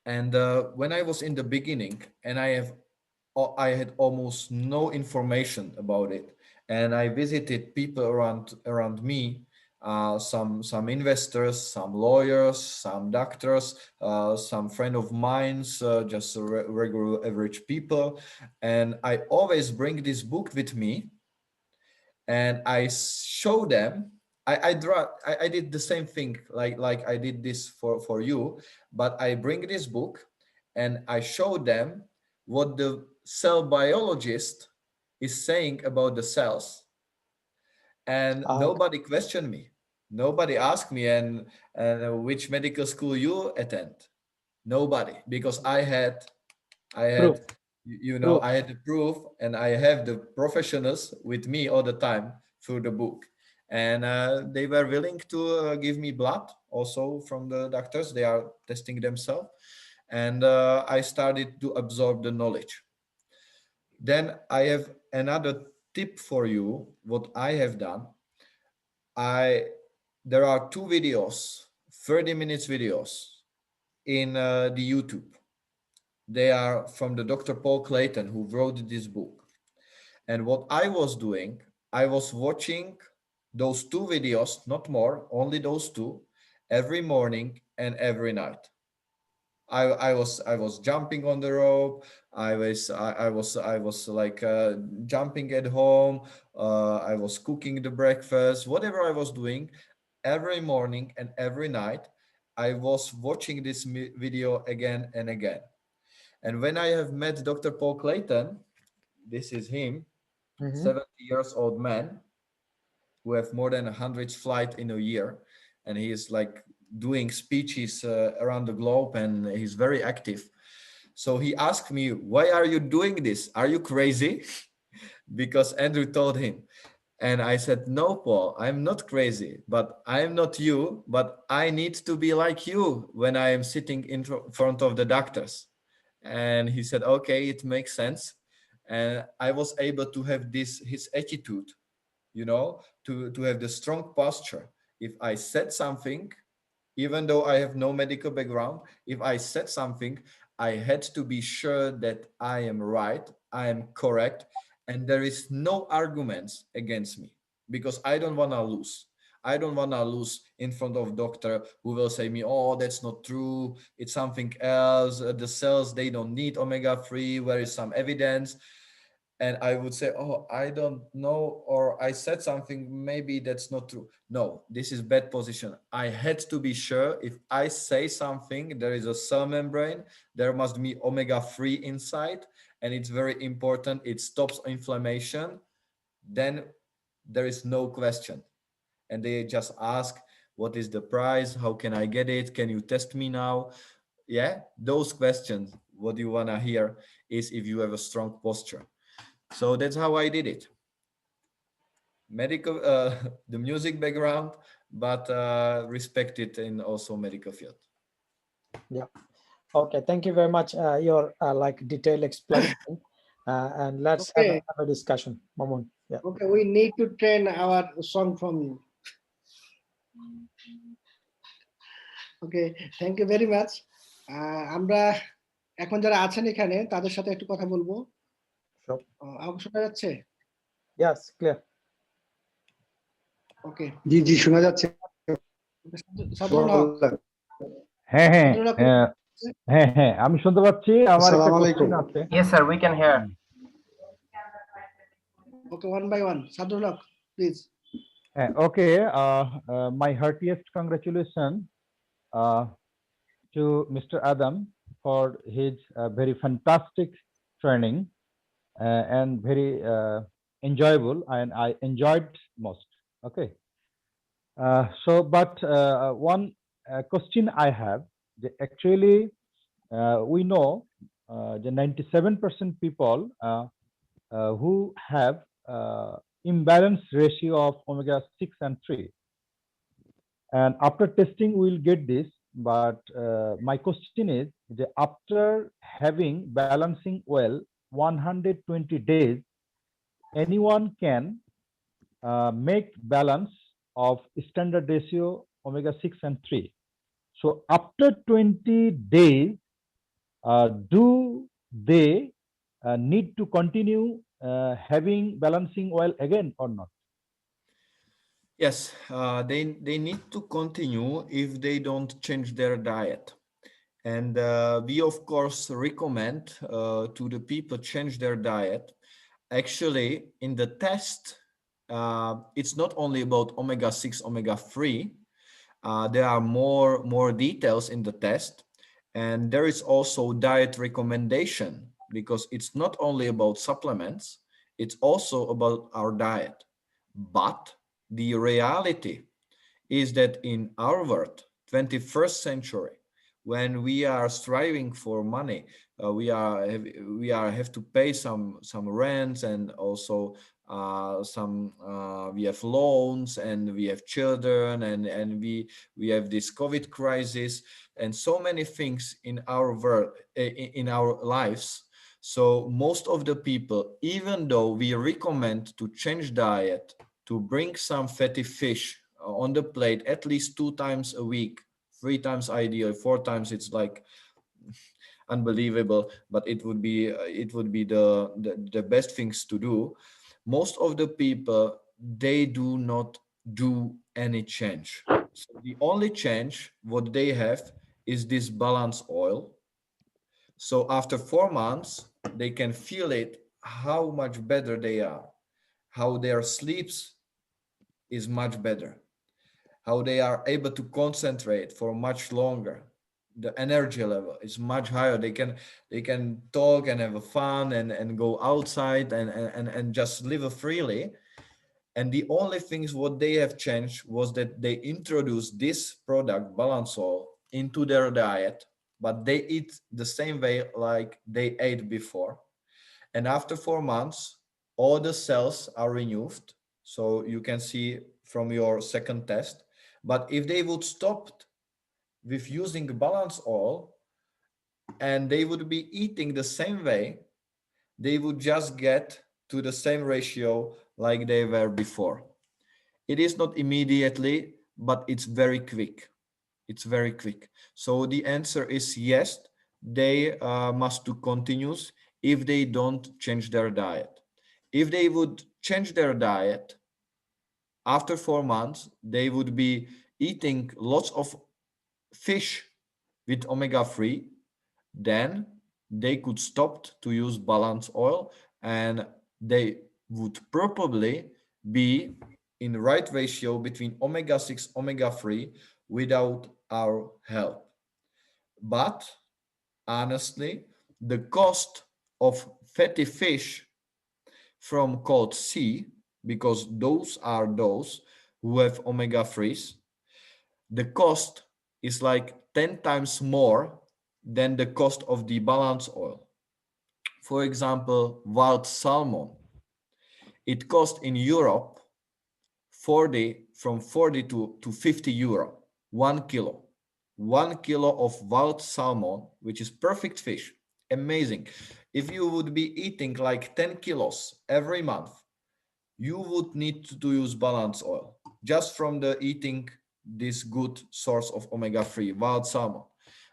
And when I was in the beginning, and I had almost no information about it, and I visited people around me, some investors, some lawyers, some doctors, some friend of mine's, just regular average people, and I always bring this book with me, and I show them. I did the same thing like I did this for you, but I bring this book and I show them what the cell biologist is saying about the cells, and Ah, nobody questioned me. Nobody asked me, and which medical school you attend. Nobody, because I proof, had, proof. I had the proof, and I have the professionals with me all the time through the book. And they were willing to give me blood also from the doctors. They are testing themselves. And I started to absorb the knowledge. Then I have another tip for you, what I have done. There are two videos, 30 minutes videos in the YouTube. They are from the Dr. Paul Clayton, who wrote this book. And what I was doing, I was watching those two videos, not more, only those two, every morning and every night. I was jumping on the rope. I was like jumping at home. I was cooking the breakfast. Whatever I was doing, every morning and every night, I was watching this video again and again. And when I have met Dr. Paul Clayton, this is him, 70 years old man who have more than 100 flight in a year, and he is like doing speeches around the globe, and he's very active. So he asked me, why are you doing this? Are you crazy? Because Andrew told him. And I said, no, Paul, I'm not crazy, but I'm not you, but I need to be like you when I am sitting in front of the doctors. And he said, okay, it makes sense. And I was able to have his attitude, to have the strong posture. If I said something, even though I have no medical background, if I said something, I had to be sure that I am right, I am correct, and there is no arguments against me, because I don't want to lose. I don't want to lose in front of doctor who will say me, oh, that's not true. It's something else. The cells, they don't need omega-3. Where is some evidence? And I would say, oh, I don't know, or I said something, maybe that's not true. No, this is bad position. I had to be sure if I say something, there is a cell membrane, there must be omega-3 inside, and it's very important, it stops inflammation, then there is no question. And they just ask, what is the price? How can I get it? Can you test me now? Yeah, those questions, what you want to hear is if you have a strong posture. So that's how I did it. Medical, the music background, but respected in also medical field. Yeah. Okay. Thank you very much. Your like detailed explanation. And let's Okay. have a discussion, Mamun. Yeah. Okay, we need to train our song from you. Okay, thank you very much. আমরা এখন যারা আছেন এখানে তাদের সাথে একটু কথা বলবো। Sure. আমাকে শোনা যাচ্ছে? Yes, clear. ওকে, জি জি শোনা যাচ্ছে। সাদরুল হক। হ্যাঁ হ্যাঁ সাদরুল হক, হ্যাঁ হ্যাঁ হ্যাঁ আমি শুনতে পাচ্ছি। আমার একটা আসসালামু কোশ্চেন আলাইকুম। আছে। Yes, sir, we can hear. Okay, one by one. Sadrul Haque, please. Okay, my heartiest congratulations to Mr. Adam for his very fantastic training and very enjoyable, and I enjoyed most. Okay, but one question I have, actually we know the 97% people who have imbalanced ratio of omega 6 and 3, and after testing we'll get this, but my question is that after having balancing well 120 days, anyone can make balance of standard ratio omega 6 and 3. So after 20 days, do they need to continue having balancing oil again or not? Yes, they need to continue if they don't change their diet. And we, of course, recommend to the people change their diet. Actually, in the test, it's not only about omega-6, omega-3. There are more details in the test. And there is also diet recommendation, because it's not only about supplements, it's also about our diet. But the reality is that in our world, 21st century, when we are striving for money, we have to pay some rents, and also we have loans, and we have children, and we have this COVID crisis, and so many things in our world, in our lives. So most of the people, even though we recommend to change diet, to bring some fatty fish on the plate at least 2 times a week, 3 times ideal, 4 times it's like unbelievable, but it would be the best things to do. Most of the people, they do not do any change. So the only change what they have is this balance oil. So after 4 months, they can feel it, how much better they are, how their sleeps is much better, how they are able to concentrate for much longer, the energy level is much higher. They can talk and have fun and go outside and just live freely. And the only things what they have changed was that they introduced this product, balance oil, into their diet, but they eat the same way like they ate before. And after 4 months, all the cells are renewed. So you can see from your second test. But if they would stop with using balance oil and they would be eating the same way, they would just get to the same ratio like they were before. It is not immediately, but it's very quick. It's very quick. So the answer is yes, they must do continuous if they don't change their diet. If they would change their diet after 4 months, they would be eating lots of fish with omega-3, then they could stop to use balance oil and they would probably be in the right ratio between omega-6 omega-3 without our help. But honestly, the cost of fatty fish from called sea, because those are those who have omega-3s, the cost is like 10 times more than the cost of the balance oil. For example, wild salmon, it costs in Europe 40 to 50 euro, 1 kilo. 1 kilo of wild salmon, which is perfect fish, amazing. If you would be eating like 10 kilos every month, you would need to use balance oil just from the eating this good source of omega-3 wild salmon.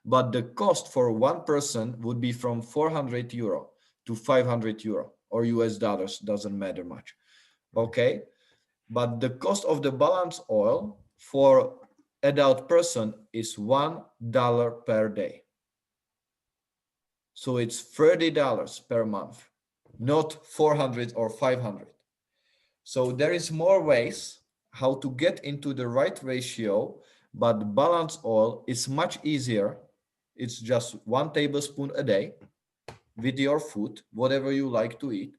But the cost for one person would be from 400 euro to 500 euro or US dollars, doesn't matter much. Okay, but the cost of the balance oil for adult person is $1 per day. So it's $30 per month, not 400 or 500. So there is more ways how to get into the right ratio, but balance oil is much easier. It's just 1 tablespoon a day with your food, whatever you like to eat.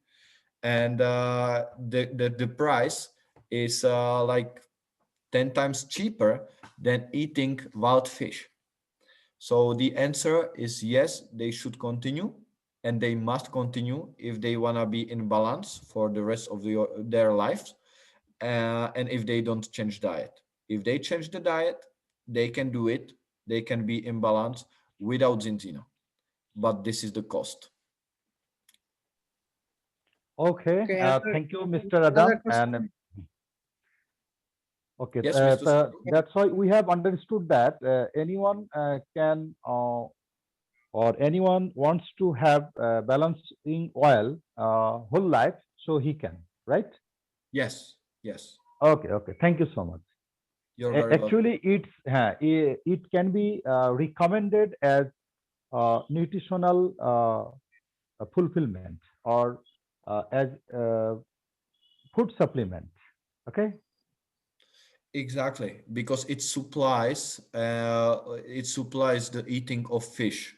And the price is like 10 times cheaper than eating wild fish. So the answer is yes, they should continue and they must continue if they want to be in balance for the rest of their lives, and if they don't change diet. If they change the diet, they can do it. They can be in balance without Zinzino. But this is the cost. Okay, Okay, thank you, Mr. another Adam. And question. okay, Yes, Mr. Sadhu? that's why we have understood that anyone can or anyone wants to have balancing oil whole life, so he can, right? Yes, yes. Okay, okay. Thank you so much. You're very welcome. Actually, it can be recommended as nutritional fulfillment or as food supplement. Okay. Exactly, because it supplies the eating of fish,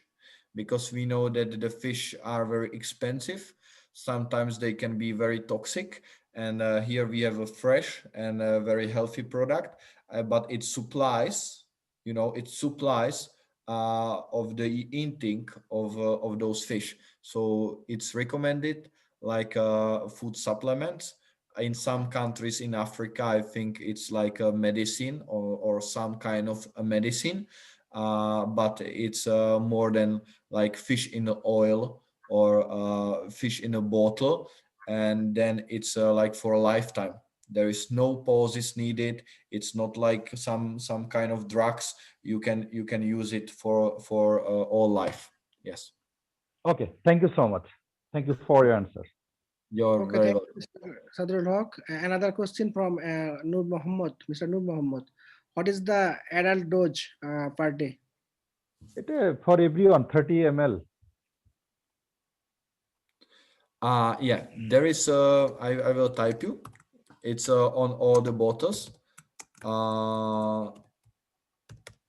because we know that the fish are very expensive. Sometimes they can be very toxic, and here we have a fresh and a very healthy product, but it supplies, it supplies of the intake of those fish. So it's recommended like food supplements. In some countries in Africa, I think it's like a medicine or some kind of a medicine, but it's more than like fish in the oil or fish in a bottle, and then it's like for a lifetime. There is no pauses needed. It's not like some kind of drugs. You can use it for all life. Yes, Okay. Thank you so much. Thank you for your answer. you're Okay, very thank welcome. you, Mr. Sadrul Haq. Another question from Noor Mohammed, Mr. Noor Mohammed. What is the adult dose per day? It for everyone 30 ml. Yeah, there is I will type you. It's on all the bottles.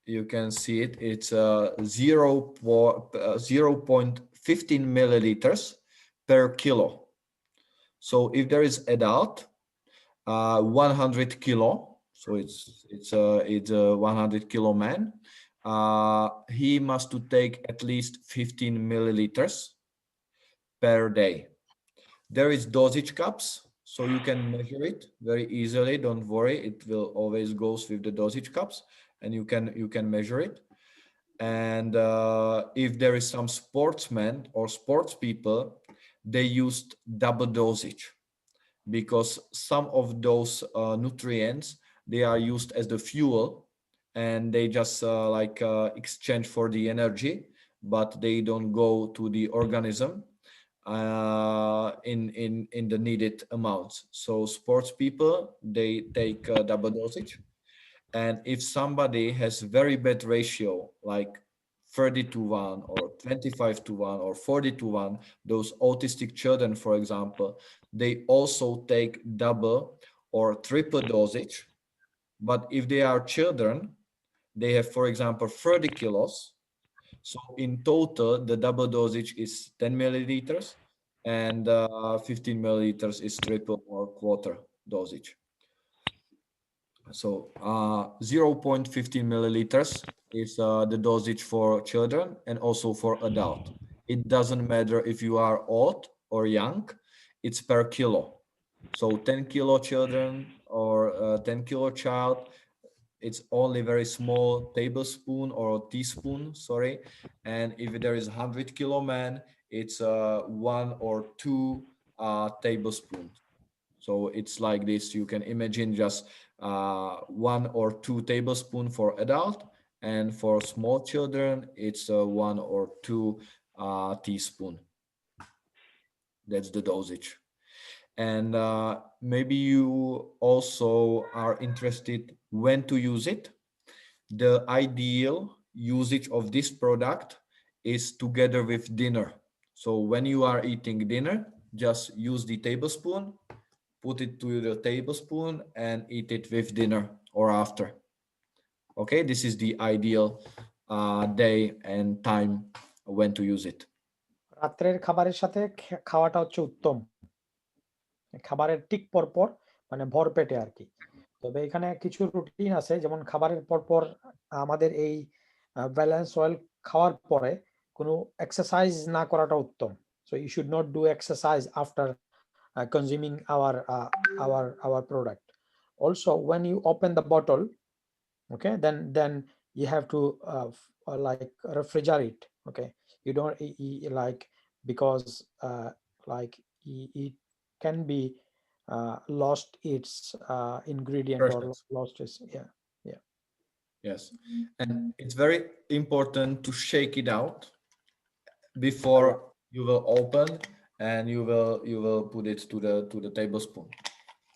you can see it. It's 0.15 milliliters per kilo. So if there is adult, 100 kilo, so it's a 100 kilo man, he must to take at least 15 milliliters per day. There is dosage cups, so you can measure it very easily. Don't worry, it will always goes with the dosage cups, and you can measure it. And if there is some sportsmen or sports people, they used double dosage, because some of those nutrients, they are used as the fuel, and they just exchange for the energy, but they don't go to the organism in the needed amounts. So sports people, they take double dosage. And if somebody has very bad ratio, like 30 to 1 or 25 to 1 or 40 to 1, those autistic children, for example, they also take double or triple dosage. But if they are children, they have, for example, 30 kilos. So in total, the double dosage is 10 milliliters, and 15 milliliters is triple or quarter dosage. So 0.15 milliliters is the dosage for children and also for adult. It doesn't matter if you are old or young, it's per kilo. So 10 kilo children or 10 kilo child, it's only very small tablespoon or teaspoon, sorry. And if there is 100 kilo man, it's 1 or 2 tablespoons. So it's like this. You can imagine just 1 or 2 tablespoons for adult, and for small children, it's 1 or 2 teaspoon. That's the dosage. And maybe you also are interested when to use it. The ideal usage of this product is together with dinner. So when you are eating dinner, just use the tablespoon, put it to the tablespoon, and eat it with dinner or after. Okay, this is the ideal day and time when to use it. রাত্রের খাবারের সাথে খাওয়াটা হচ্ছে উত্তম, খাবারের ঠিক পর পর, মানে ভর পেটে আর কি। তবে এখানে কিছু রুটিন আছে, যেমন খাবারের পর পর আমাদের এই ব্যালেন্স অয়েল খাওয়ার পরে কোনো এক্সারসাইজ না করাটা উত্তম। So you should not do exercise after consuming our product. Also, when you open the bottle, okay, then you have to like refrigerate. Okay, you don't like, because it can be lost its ingredient or Freshness. lost its Yes, and it's very important to shake it out before you will open, and you will put it to the tablespoon.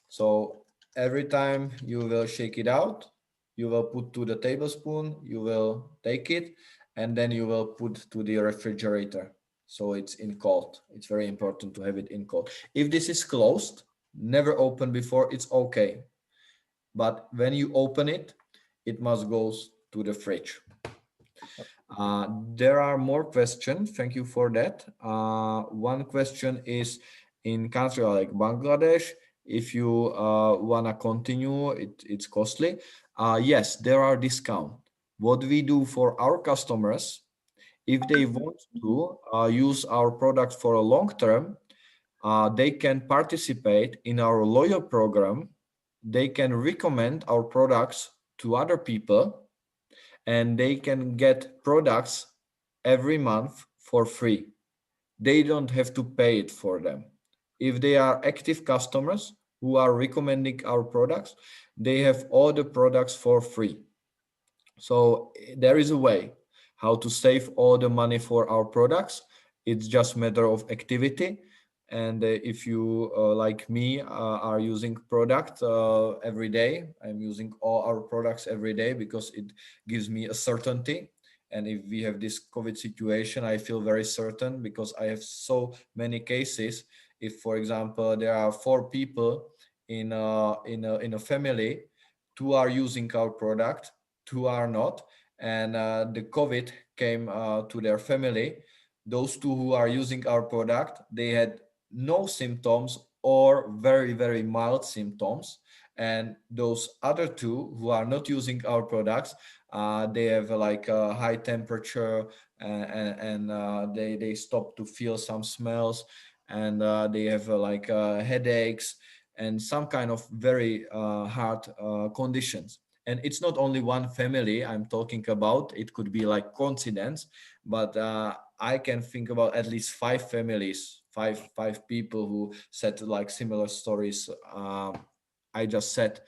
So every time you will shake it out, you will put to the tablespoon, you will take it, and then you will put to the refrigerator. So it's in cold. It's very important to have it in cold. If this is closed, never open before, it's okay. But when you open it, it must go to the fridge. There are more questions. Thank you for that. One question is, in country like Bangladesh, if you want to continue, it's costly. Yes, there are discounts. What we do for our customers, if they want to use our product for a long term, they can participate in our loyal program. They can recommend our products to other people, and they can get products every month for free. They don't have to pay it for them. If they are active customers who are recommending our products, they have all the products for free. So there is a way how to save all the money for our products. It's just matter of activity. And if you, like me, are using product every day, I'm using all our products every day because it gives me a certainty. And if we have this COVID situation, I feel very certain because I have so many cases. If, for example, there are 4 people in a family, 2 are using our product, 2 are not, and the COVID came to their family. Those two who are using our product, they had no symptoms or very, very mild symptoms. And those other two who are not using our products, they have like a high temperature, and they stop to feel some smells, and they have like headaches and some kind of very hard conditions. And it's not only one family I'm talking about, it could be like coincidence, but I can think about at least five families, five people who said like similar stories I just said.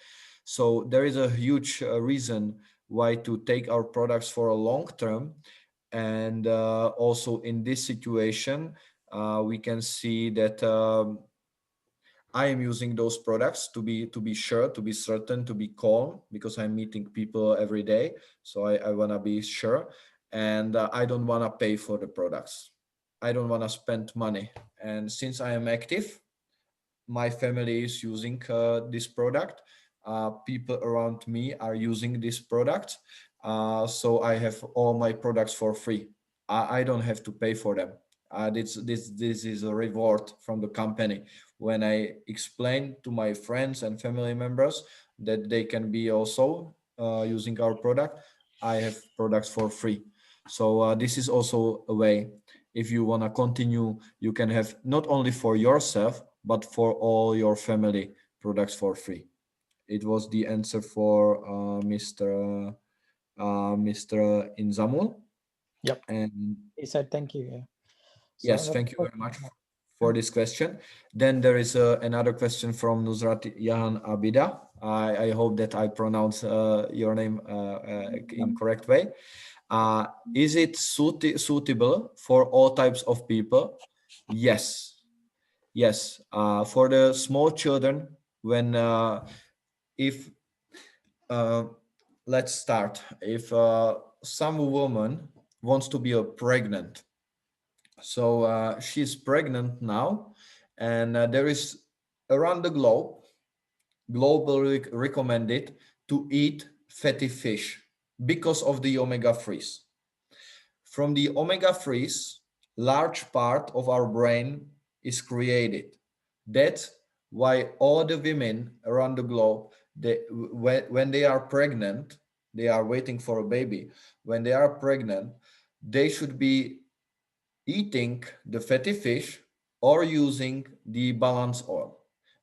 So there is a huge reason why to take our products for a long term. And also in this situation, we can see that I am using those products to be sure, to be certain, to be calm, because I'm meeting people every day. So I want to be sure, and I don't want to pay for the products. I don't want to spend money. And since I am active, my family is using this product. People around me are using this product. So I have all my products for free. I don't have to pay for them. This is a reward from the company. When I explain to my friends and family members that they can be also using our product, I have products for free. So this is also a way. If you want to continue, you can have not only for yourself, but for all your family products for free. It was the answer for Mr. Inzamul. Yep. And He said thank you. Yeah. So yes, another thank you very question. much for this question. Then there is another question from Nusrat Yahan Abida. I hope that I pronounce your name in correct way. Is it suitable for all types of people? Yes. Yes. For the small children, when if let's start. If some woman wants to be a pregnant, so she's pregnant now, and there is around the globe globally recommended to eat fatty fish because of the omega 3s. From the omega 3s, large part of our brain is created. That's why all the women around the globe, when they are pregnant, they are waiting for a baby. When they are pregnant, they should be eating the fatty fish or using the balance oil,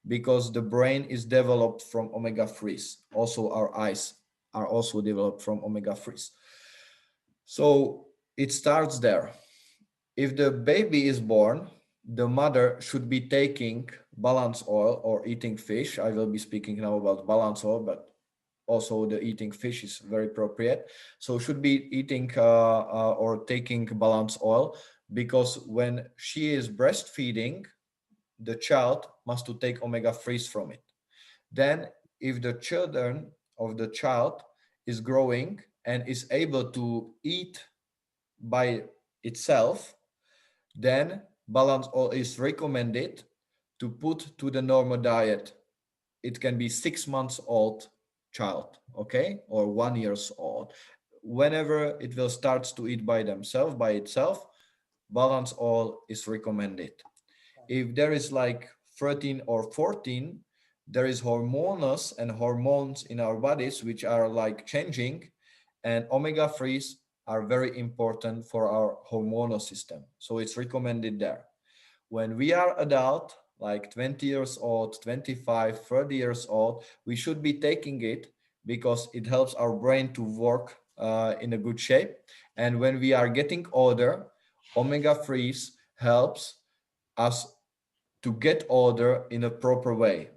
because the brain is developed from omega 3s. Also, our eyes are also developed from omega 3s. So it starts there. If the baby is born, the mother should be taking balance oil or eating fish. I will be speaking now about balance oil, but also the eating fish is very appropriate. So should be eating or taking balance oil, because when she is breastfeeding, the child must to take omega 3s from it. Then if the children of the child is growing and is able to eat by itself, then balance oil is recommended to put to the normal diet. It can be 6 months old child, okay, or 1 years old. Whenever it will start to eat by themselves, by itself, balance oil is recommended. If there is like 13 or 14, there is hormones and hormones in our bodies which are like changing, and omega 3s are very important for our hormonal system. So it's recommended there. When we are adult, like 20 years old, 25, 30 years old, we should be taking it because it helps our brain to work in a good shape. And when we are getting older, omega 3s helps us to get older in a proper way,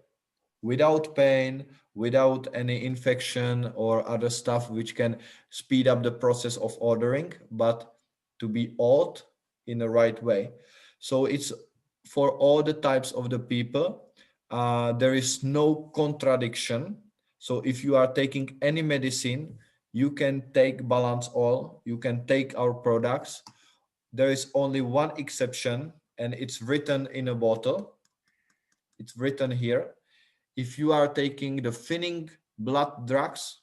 without pain, without any infection or other stuff which can speed up the process of ordering, but to be old in the right way. So it's for all the types of the people. There is no contradiction. So if you are taking any medicine, you can take balance oil, you can take our products. There is only one exception, and it's written in a bottle. It's written here. If you are taking the thinning blood drugs,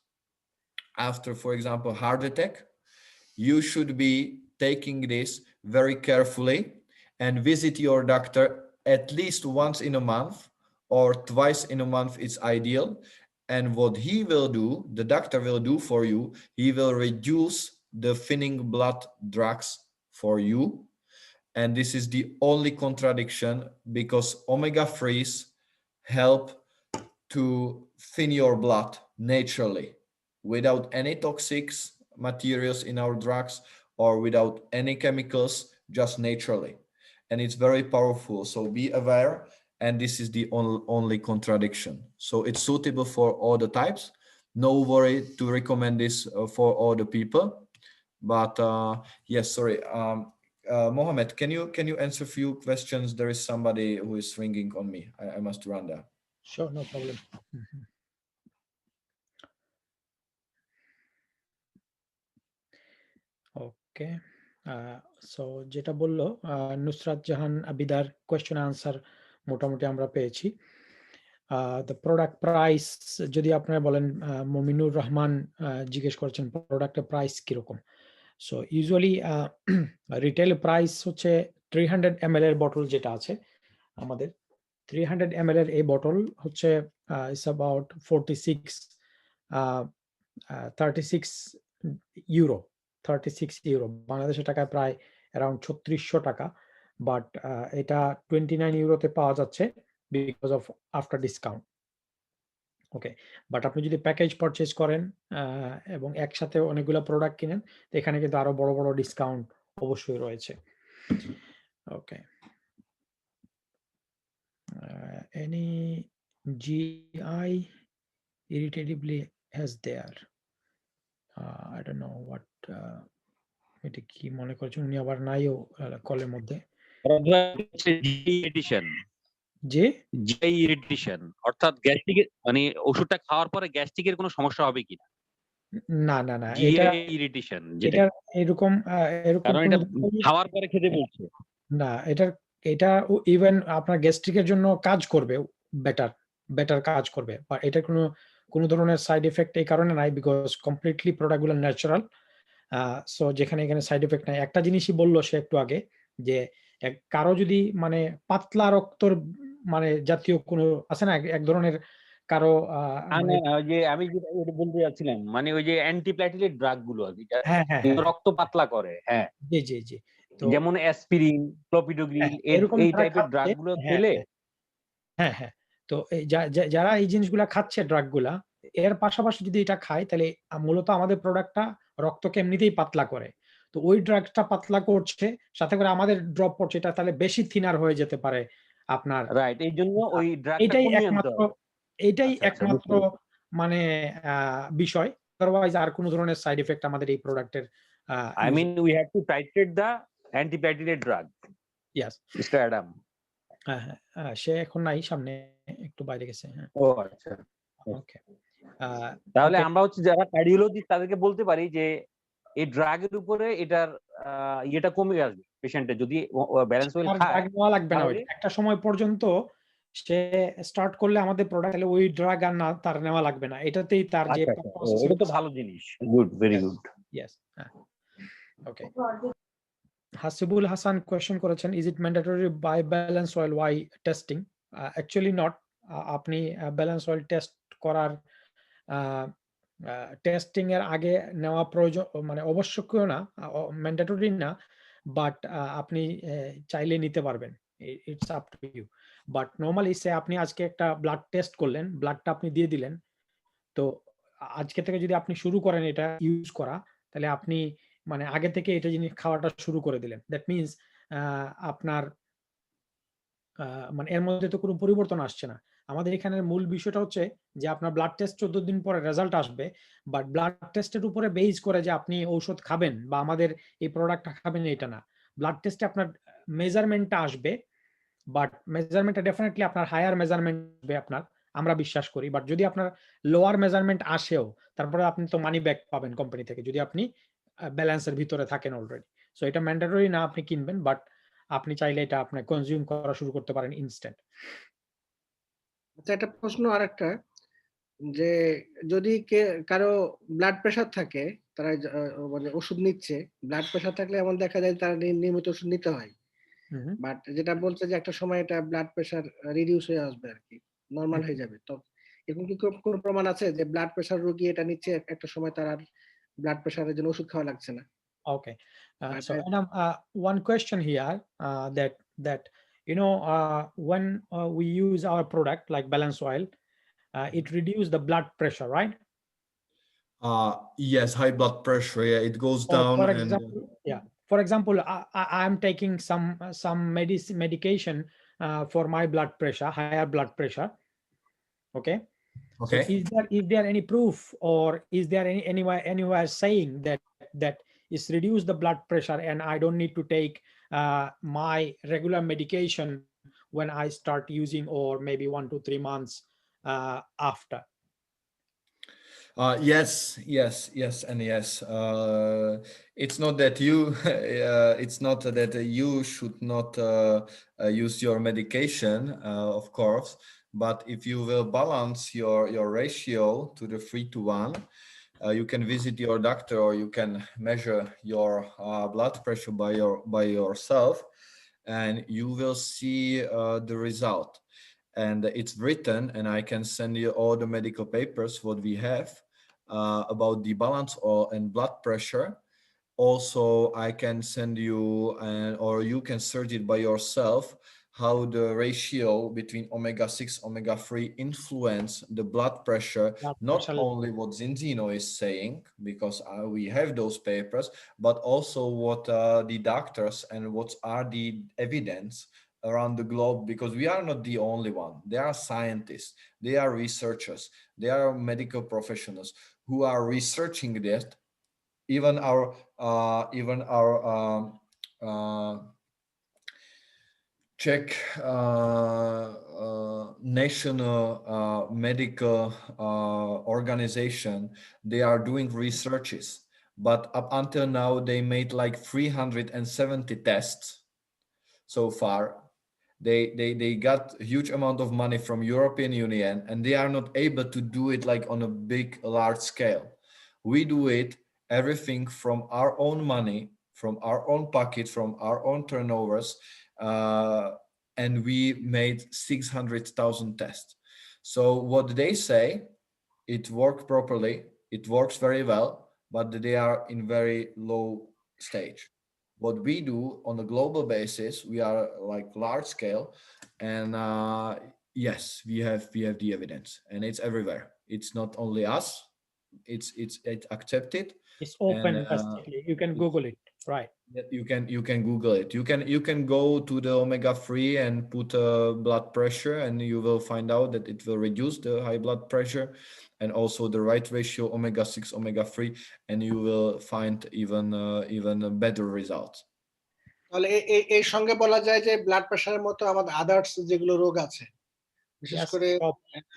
after, for example, heart attack, you should be taking this very carefully and visit your doctor at least once in a month or twice in a month is ideal. And what he will do, the doctor will do for you, he will reduce the thinning blood drugs for you. And this is the only contradiction, because omega-3s help to thin your blood naturally without any toxic materials in our drugs or without any chemicals, just naturally. And it's very powerful. So be aware. And this is the only contradiction. So it's suitable for all the types. No worry to recommend this for all the people. But yes, sorry. Mohammed, can you answer a few questions? There is somebody who is ringing on me. I must run there. Sure, no problem. Mhm. Okay, so যেটা বললো Nusrat Jahan আবিদার question answer মোটামুটি আমরা পেয়েছি। The product price যদি আপনারা বলেন, মমিনুর রহমান জিজ্ঞেস করেছেন প্রোডাক্টের প্রাইস কিরকম। সো ইউজুয়ালি রিটেল প্রাইস হচ্ছে 300 ml এর বটল যেটা আছে আমাদের, 300 ml এর এই বটল হচ্ছে ইটস অ্যাবাউট 36 ইউরো, 36 ইউরো বাংলাদেশের টাকায় প্রায় অ্যারাউন্ড 3600 টাকা। বাট এটা 29 ইউরোতে পাওয়া যাচ্ছে because of after discount. Okay, but আপনি যদি প্যাকেজ পারচেজ করেন এবং একসাথে অনেকগুলো প্রোডাক্ট কিনেন, এখানে কিন্তু আরো বড় বড় ডিসকাউন্ট অবশ্যই রয়েছে। ওকে, any GI irritatively has there, I don't know what এটা কি মনে করছেন উনি, আবার নাইও কলের মধ্যে ইরিটেশন, যে জিআই ইরিটেশন অর্থাৎ গ্যাস্ট্রিকের, মানে ওষুধটা খাওয়ার পরে গ্যাস্ট্রিকের কোনো সমস্যা হবে কিনা, না না না, এটা জিআই ইরিটেশন যেটা, এটা এরকম কারণ এটা খাওয়ার পরে খেতে বলছে না, এটা ইভেন আপনার গ্যাস্ট্রিকের জন্য কাজ করবে, বেটার কাজ করবে, বা এটা কোনো ধরনের সাইড এফেক্ট এই কারণে নাই বিকজ কমপ্লিটলি প্রোডাক্টগুলো ন্যাচারাল। সো যেখানে এখানে সাইড এফেক্ট নাই। একটা জিনিসই বললো সে একটু আগে, যে কারো যদি মানে পাতলা রক্তর মানে জাতীয় কোনো আছে না এক ধরনের কারো যে আমি যেটা বলতে যাচ্ছিলাম, মানে ওই যে অ্যান্টিপ্ল্যাটিলেট ড্রাগ গুলো আর কি, হ্যাঁ হ্যাঁ রক্ত পাতলা করে, হ্যাঁ জি জি জি, তো যেমন অ্যাসপিরিন, ক্লোপিডোগ্রিল, এরকম এই যারা টাইপের খাচ্ছে, ড্রাগ গুলো হ্যাঁ খেলে, হ্যাঁ হ্যাঁ, তো এই যারা এই জিনিসগুলা খাচ্ছে ড্রাগগুলা, এর পাশাপাশি যদি এটা খায় তাহলে মূলত আমাদের প্রোডাক্টটা রক্তকে এমনিতেই পাতলা করে। তো ওই ড্রাগটা পাতলা করছে, সাথে করে আমাদের ড্রপ পড়ছে, এটা তাহলে বেশি থিনার হয়ে যেতে পারে আপনার। রাইট, এই জন্য ওই ড্রাগটা এটাই কমিয়ে আনতে একমাত্র হবে। এটাই আচ্ছা, আচ্ছা, একমাত্র বুঝতে পেরেছি। মানে বিষয়, আদারওয়াইজ আর কোনো ধরনের সাইড এফেক্ট আমাদের এই প্রোডাক্টের I mean, we have to titrate the antiplatelet drug. Yes. Mr. Adam. হ্যাঁ হ্যাঁ, সে এখন নাই, সামনে একটু বাইরে গেছে। হ্যাঁ, ও আচ্ছা। ওকে, তাহলে আমরা হচ্ছে যারা কার্ডিওলজিস্ট তাদেরকে বলতে পারি যে এই ড্রাগের উপরে এটার ইয়েটা কমে আসবে পেশেন্টের, যদি ব্যালেন্স ওয়েল খায়। ড্রাগ নেওয়া লাগবে না, একটা সময় পর্যন্ত সে স্টার্ট করলে আমাদের প্রোডাক্ট, তাহলে ওই ড্রাগ আর না তার নেওয়া লাগবে না, এটাতেই তার যে এটা তো ভালো জিনিস, good, very good. Yes, okay. Hasibul Hasan question করেছেন, is it mandatory by balance oil why testing? Actually not. আপনি ব্যালেন্স অয়েল টেস্ট করার টেস্টিং এর আগে নেওয়া প্রয়োজন, মানে আবশ্যকীয় না, ম্যান্ডেটরি না, বাট আপনি চাইলে নিতে পারবেন, it's up to you. But normally say আপনি আজকে একটা ব্লাড টেস্ট করলেন, ব্লাডটা আপনি দিয়ে দিলেন, তো আজকে থেকে যদি আপনি শুরু করেন এটা ইউজ করা, তাহলে আপনি মানে আগে থেকে এটা জিনিস খাওয়াটা শুরু করে দিলেন। দ্যাট মিনস আপনার মানে এর মধ্যে তো কোনো পরিবর্তন আসছে না। আমাদের এখানের মূল বিষয়টা হচ্ছে যে আপনার ব্লাড টেস্ট 14 দিন পরে রেজাল্ট আসবে, বাট ব্লাড টেস্টের উপরে বেস করে যে আপনি ঔষধ খাবেন বা আমাদের এই প্রোডাক্টটা খাবেন এটা না। ব্লাড টেস্টে আপনার মেজারমেন্টটা আসবে, বাট মেজারমেন্টটা ডেফিনেটলি আপনার হায়ার মেজারমেন্ট হবে আপনার, আমরা বিশ্বাস করি। বাট যদি আপনার লোয়ার মেজারমেন্ট আসেও, তারপরে আপনি তো মানি ব্যাক পাবেন কোম্পানি থেকে, যদি আপনি ব্যালেন্সের ভিতরে থাকেন অলরেডি। সো এটা ম্যান্ডেটরি না আপনি কিনবেন, বাট আপনি চাইলে এটা আপনি কনজিউম করা শুরু করতে পারেন ইনস্ট্যান্ট। আচ্ছা, একটা প্রশ্ন আর একটা, যে যদি কারো ব্লাড প্রেশার থাকে, তারা মানে ওষুধ নিচ্ছে, ব্লাড প্রেশার থাকলে এমন দেখা যায় তারা নিয়মিত ওষুধ নিতে হয়। Mhm. বাট যেটা বলছে যে একটা সময় এটা ব্লাড প্রেশার রিডিউস হয়ে আসবে আর কি, নরমাল হয়ে যাবে। তো এরকম কি কোনো প্রমাণ আছে যে ব্লাড প্রেশার রোগী এটা নিচ্ছে, একটা সময় তার আর ব্লাড প্রেশারের জন্য ওষুধ খাওয়া লাগছে না? Okay. But, So, Adam, one question here, that when we use our product like balance oil, it reduce the blood pressure, right? Yes, high blood pressure. Yeah, it goes Or down for and example, yeah. For example, I'm taking some medication for my blood pressure, higher blood pressure. Okay. So okay. is there any proof, or is there anywhere saying that is reduce the blood pressure and I don't need to take my regular medication when I start using, or maybe 1 to 3 months after? Yes, yes, yes, and yes. It's not that you, it's not that you should not use your medication, of course. But if you will balance your ratio to the 3 to 1, you can visit your doctor, or you can measure your blood pressure by yourself, and you will see the result. And it's written, and I can send you all the medical papers what we have about the balance oil and blood pressure. Also, I can send you, or you can search it by yourself, how the ratio between omega-6 omega-3 influence the blood pressure. Blood Not pressure only level. what Zinzino is saying, because we have those papers, but also what the doctors and what are the evidence around the globe, because we are not the only one. There are scientists, they are researchers, there are medical professionals who are researching this. Even our Czech national medical organization, they are doing researches, but up until now they made like 370 tests so far. They got a huge amount of money from European Union, and they are not able to do it like on a big, large scale. We do it everything from our own money, from our own pocket, from our own turnovers, uh, and we made 600,000 tests. So what they say, it worked properly, it works very well, but they are in very low stage. What we do on a global basis, we are like large scale, and yes, we have the evidence, and it's everywhere. It's not only us, it's accepted, It's and open basically, you can it's Google it, right? you can Google it. You can go to the omega-3 and put blood pressure, and you will find out that it will reduce the high blood pressure, and also the right ratio omega-6 omega-3, and you will find even better results. তাহলে এর সঙ্গে বলা যায় যে blood প্রেশারের মতো আমাদের others যেগুলো রোগ আছে, বিশেষ Yes, করে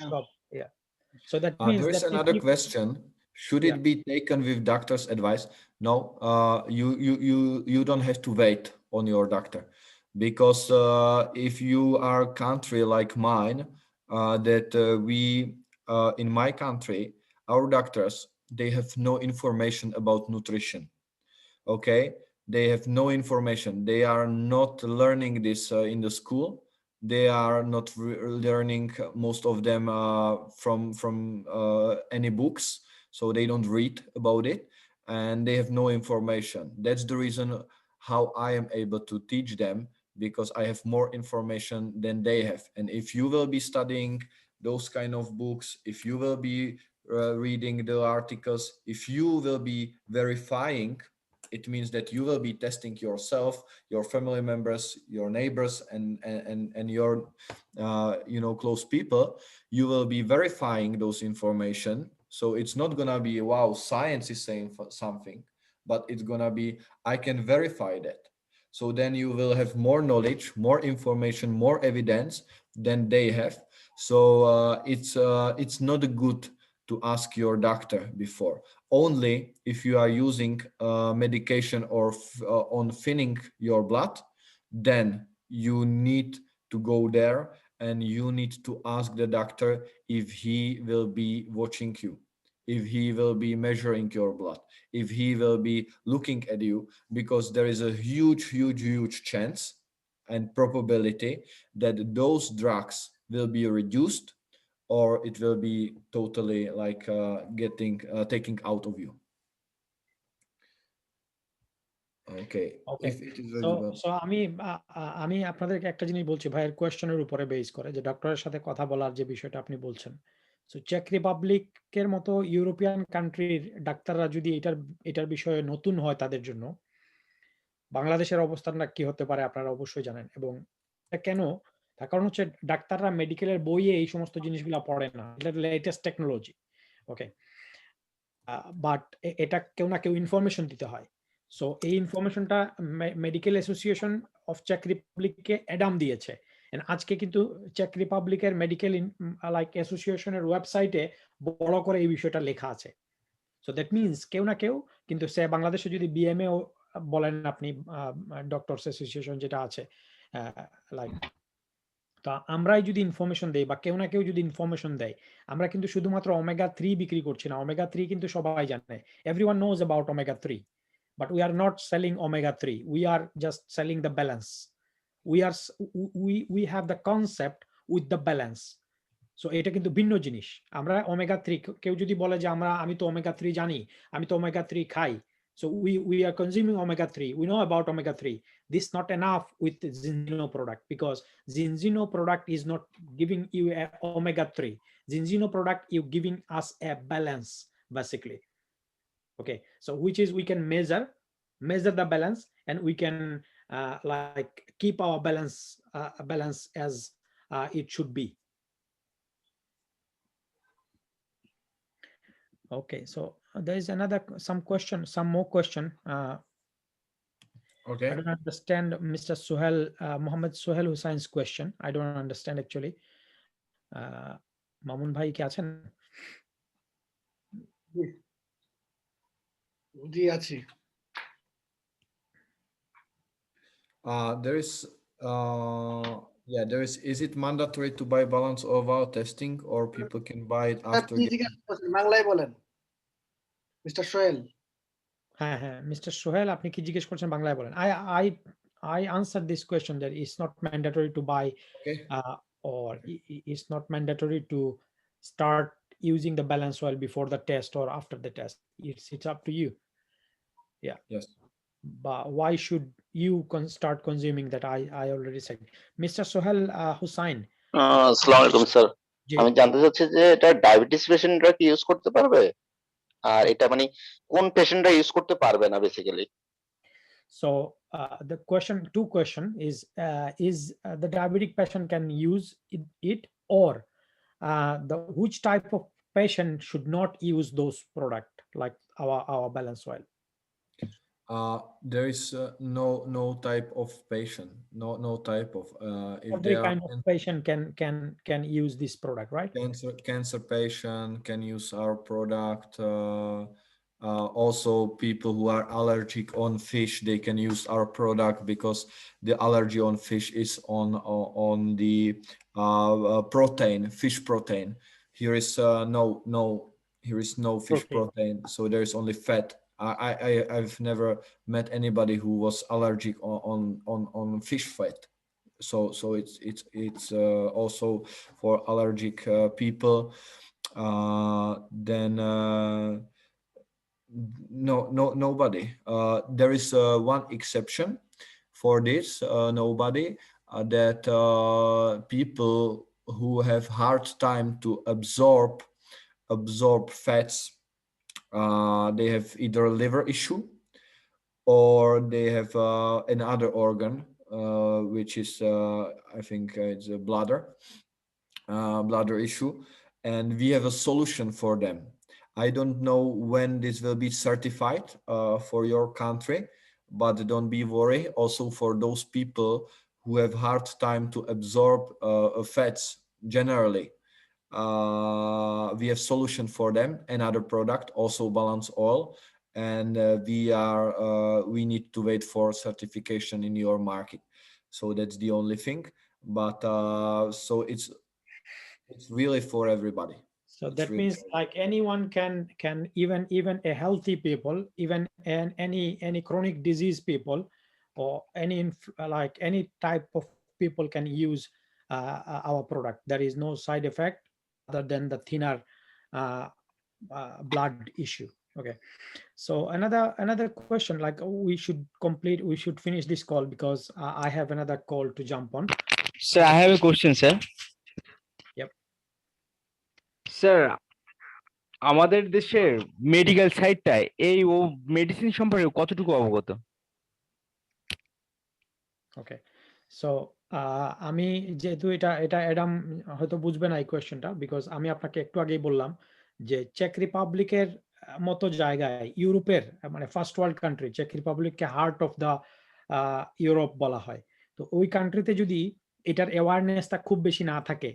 stop. Yeah. So that means There is that if another you, question. Should yeah, it be taken with doctor's advice? No, you don't have to wait on your doctor, because if you are a country like mine, that we in my country, our doctors, they have no information about nutrition. Okay, they have no information, they are not learning this in the school, they are not learning, most of them, from any books, so they don't read about it, and they have no information. That's the reason how I am able to teach them, because I have more information than they have. And if you will be studying those kind of books, if you will be reading the articles, if you will be verifying, it means that you will be testing yourself, your family members, your neighbors, and your close people. You will be verifying those information. So it's not gonna be, wow, science is saying something, but it's gonna be, I can verify that. So then you will have more knowledge, more information, more evidence than they have. So it's not good to ask your doctor before. Only if you are using medication or on thinning your blood, then you need to go there and you need to ask the doctor if he will be watching you, if he will be measuring your blood, if he will be looking at you, because there is a huge chance and probability that those drugs will be reduced, or it will be totally like getting taking out of you. Okay, okay, if it is so visible. So আমি আপনাদেরকে একটা জিনিস বলছি ভাইয়ের কোয়েশ্চেনের উপরে base করে, যে ডক্টরের সাথে কথা বলার যে বিষয়টা আপনি বলছেন। সো চেক রিপাবলিকের মতো ইউরোপিয়ান কান্ট্রির ডাক্তাররা যদি এটার বিষয়ে নতুন হয় তাদের জন্য, বাংলাদেশের অবস্থানটা কি হতে পারে আপনারা অবশ্যই জানেন। এবং এটা কেন, তার কারণ হচ্ছে ডাক্তাররা মেডিকেলের বইয়ে এই সমস্ত জিনিসগুলো পড়ে না, এটা লেটেস্ট টেকনোলজি। ওকে, বাট এটা কেউ না কেউ ইনফরমেশন দিতে হয়। সো এই ইনফরমেশনটা মেডিকেল অ্যাসোসিয়েশন অফ চেক রিপাবলিককে অ্যাডাম দিয়েছে। আজকে কিন্তু চেক রিপাবলিকের মেডিকেল লাইক অ্যাসোসিয়েশনের ওয়েবসাইটে বড় করে এই বিষয়টা লেখা আছে। সো দ্যাট মিনস কেউ না কেউ কিন্তু, সে বাংলাদেশে যদি বিএমএ বলেন আপনি, ডক্টরস অ্যাসোসিয়েশন যেটা আছে, লাইক, তা আমরাই যদি ইনফরমেশন দেই বা কেউ না কেউ যদি ইনফরমেশন দেয়, আমরা কিন্তু শুধুমাত্র ওমেগা 3 বিক্রি করছি না। ওমেগা 3 কিন্তু সবাই জানে, everyone knows about omega 3, but we are not selling omega 3, we are just selling the balance. We have the concept with the balance. So এটা কিন্তু ভিন্ন জিনিস। আমরা ওমেগা 3, কেউ যদি বলে যে আমি তো ওমেগা 3 জানি, আমি তো ওমেগা 3 খাই, so we are consuming omega 3, we know about omega 3. This not enough with Zinzino product, because Zinzino product is not giving you a omega 3. Zinzino product you giving us a balance basically. Okay, so which is we can measure the balance, and we can like keep our balance as it should be. Okay, so there is some more question. Okay. I don't understand Mr. Suhail, Mohammed Suhail Hussein's question. I don't understand actually. Mamun bhai কি আছেন? জি আছি। There is is it mandatory to buy balance over testing, or people can buy it after আপনি জিজ্ঞাসা করছেন, বাংলায় বলেন mister Sohel. হ্যাঁ হ্যাঁ, মিস্টার সোহেল আপনি কি জিজ্ঞেস করছেন বাংলায় বলেন। I answered this question that it's not mandatory to buy, Okay. or it's not mandatory to start using the balance oil before the test or after the test. It's up to you. Yeah. Yes. But why should you start consuming that? I already said. Mr. Sohail Hussain. আসসালামু আলাইকুম sir, জি, আমি জানতে চাচ্ছি যে এটা diabetes পেশেন্টরা কি use করতে পারবে, আর এটা মানে কোন পেশেন্টরা ইউজ করতে পারবে না basically? So the two question is the diabetic patient can use it, or the which type of patient should not use those product like our balance oil? There is no type of patient, no type of if Every they are kind of patient can use this product, right? cancer patient can use our product. Also, people who are allergic on fish, they can use our product, because the allergy on fish is on the protein, fish protein. Here is no fish protein, so there is only fat. I've never met anybody who was allergic on fish fat. So it's also for allergic people. Then nobody. There is one exception for this. Nobody that people who have hard time to absorb fats. They have either a liver issue, or they have another organ, which is I think it's a bladder issue, and we have a solution for them. I don't know when this will be certified for your country, but don't be worried. Also, for those people who have hard time to absorb fats generally, we have solution for them. Another product, also balance oil, and we need to wait for certification in your market. So that's the only thing. but so it's really for everybody. So It's that really means like anyone can even a healthy people, even any chronic disease people, or like any type of people can use our product. There is no side effect other than the thinner uh, blood issue. Okay. So another question, like we should finish this call because I have another call to jump on. Sir, I have a question, sir. Yep. Sir, আমাদের দেশের medical সাইডটায় এই ও medicine সম্পর্কে কতটুকু অবগত? ওকে, so আমি যেহেতু এটা এটা অ্যাডাম হয়তো বুঝবে না এই কোয়েশ্চেনটা, বিকজ আমি আপনাকে একটু আগেই বললাম যে চেক রিপাবলিকের মতো জায়গায় ইউরোপের মানে ফার্স্ট ওয়ার্ল্ড কান্ট্রি, চেক রিপাবলিককে হার্ট অফ দ্য ইউরোপ বলা হয়। তো ওই কান্ট্রিতে যদি এটার অ্যাওয়ারনেসটা খুব বেশি না থাকে,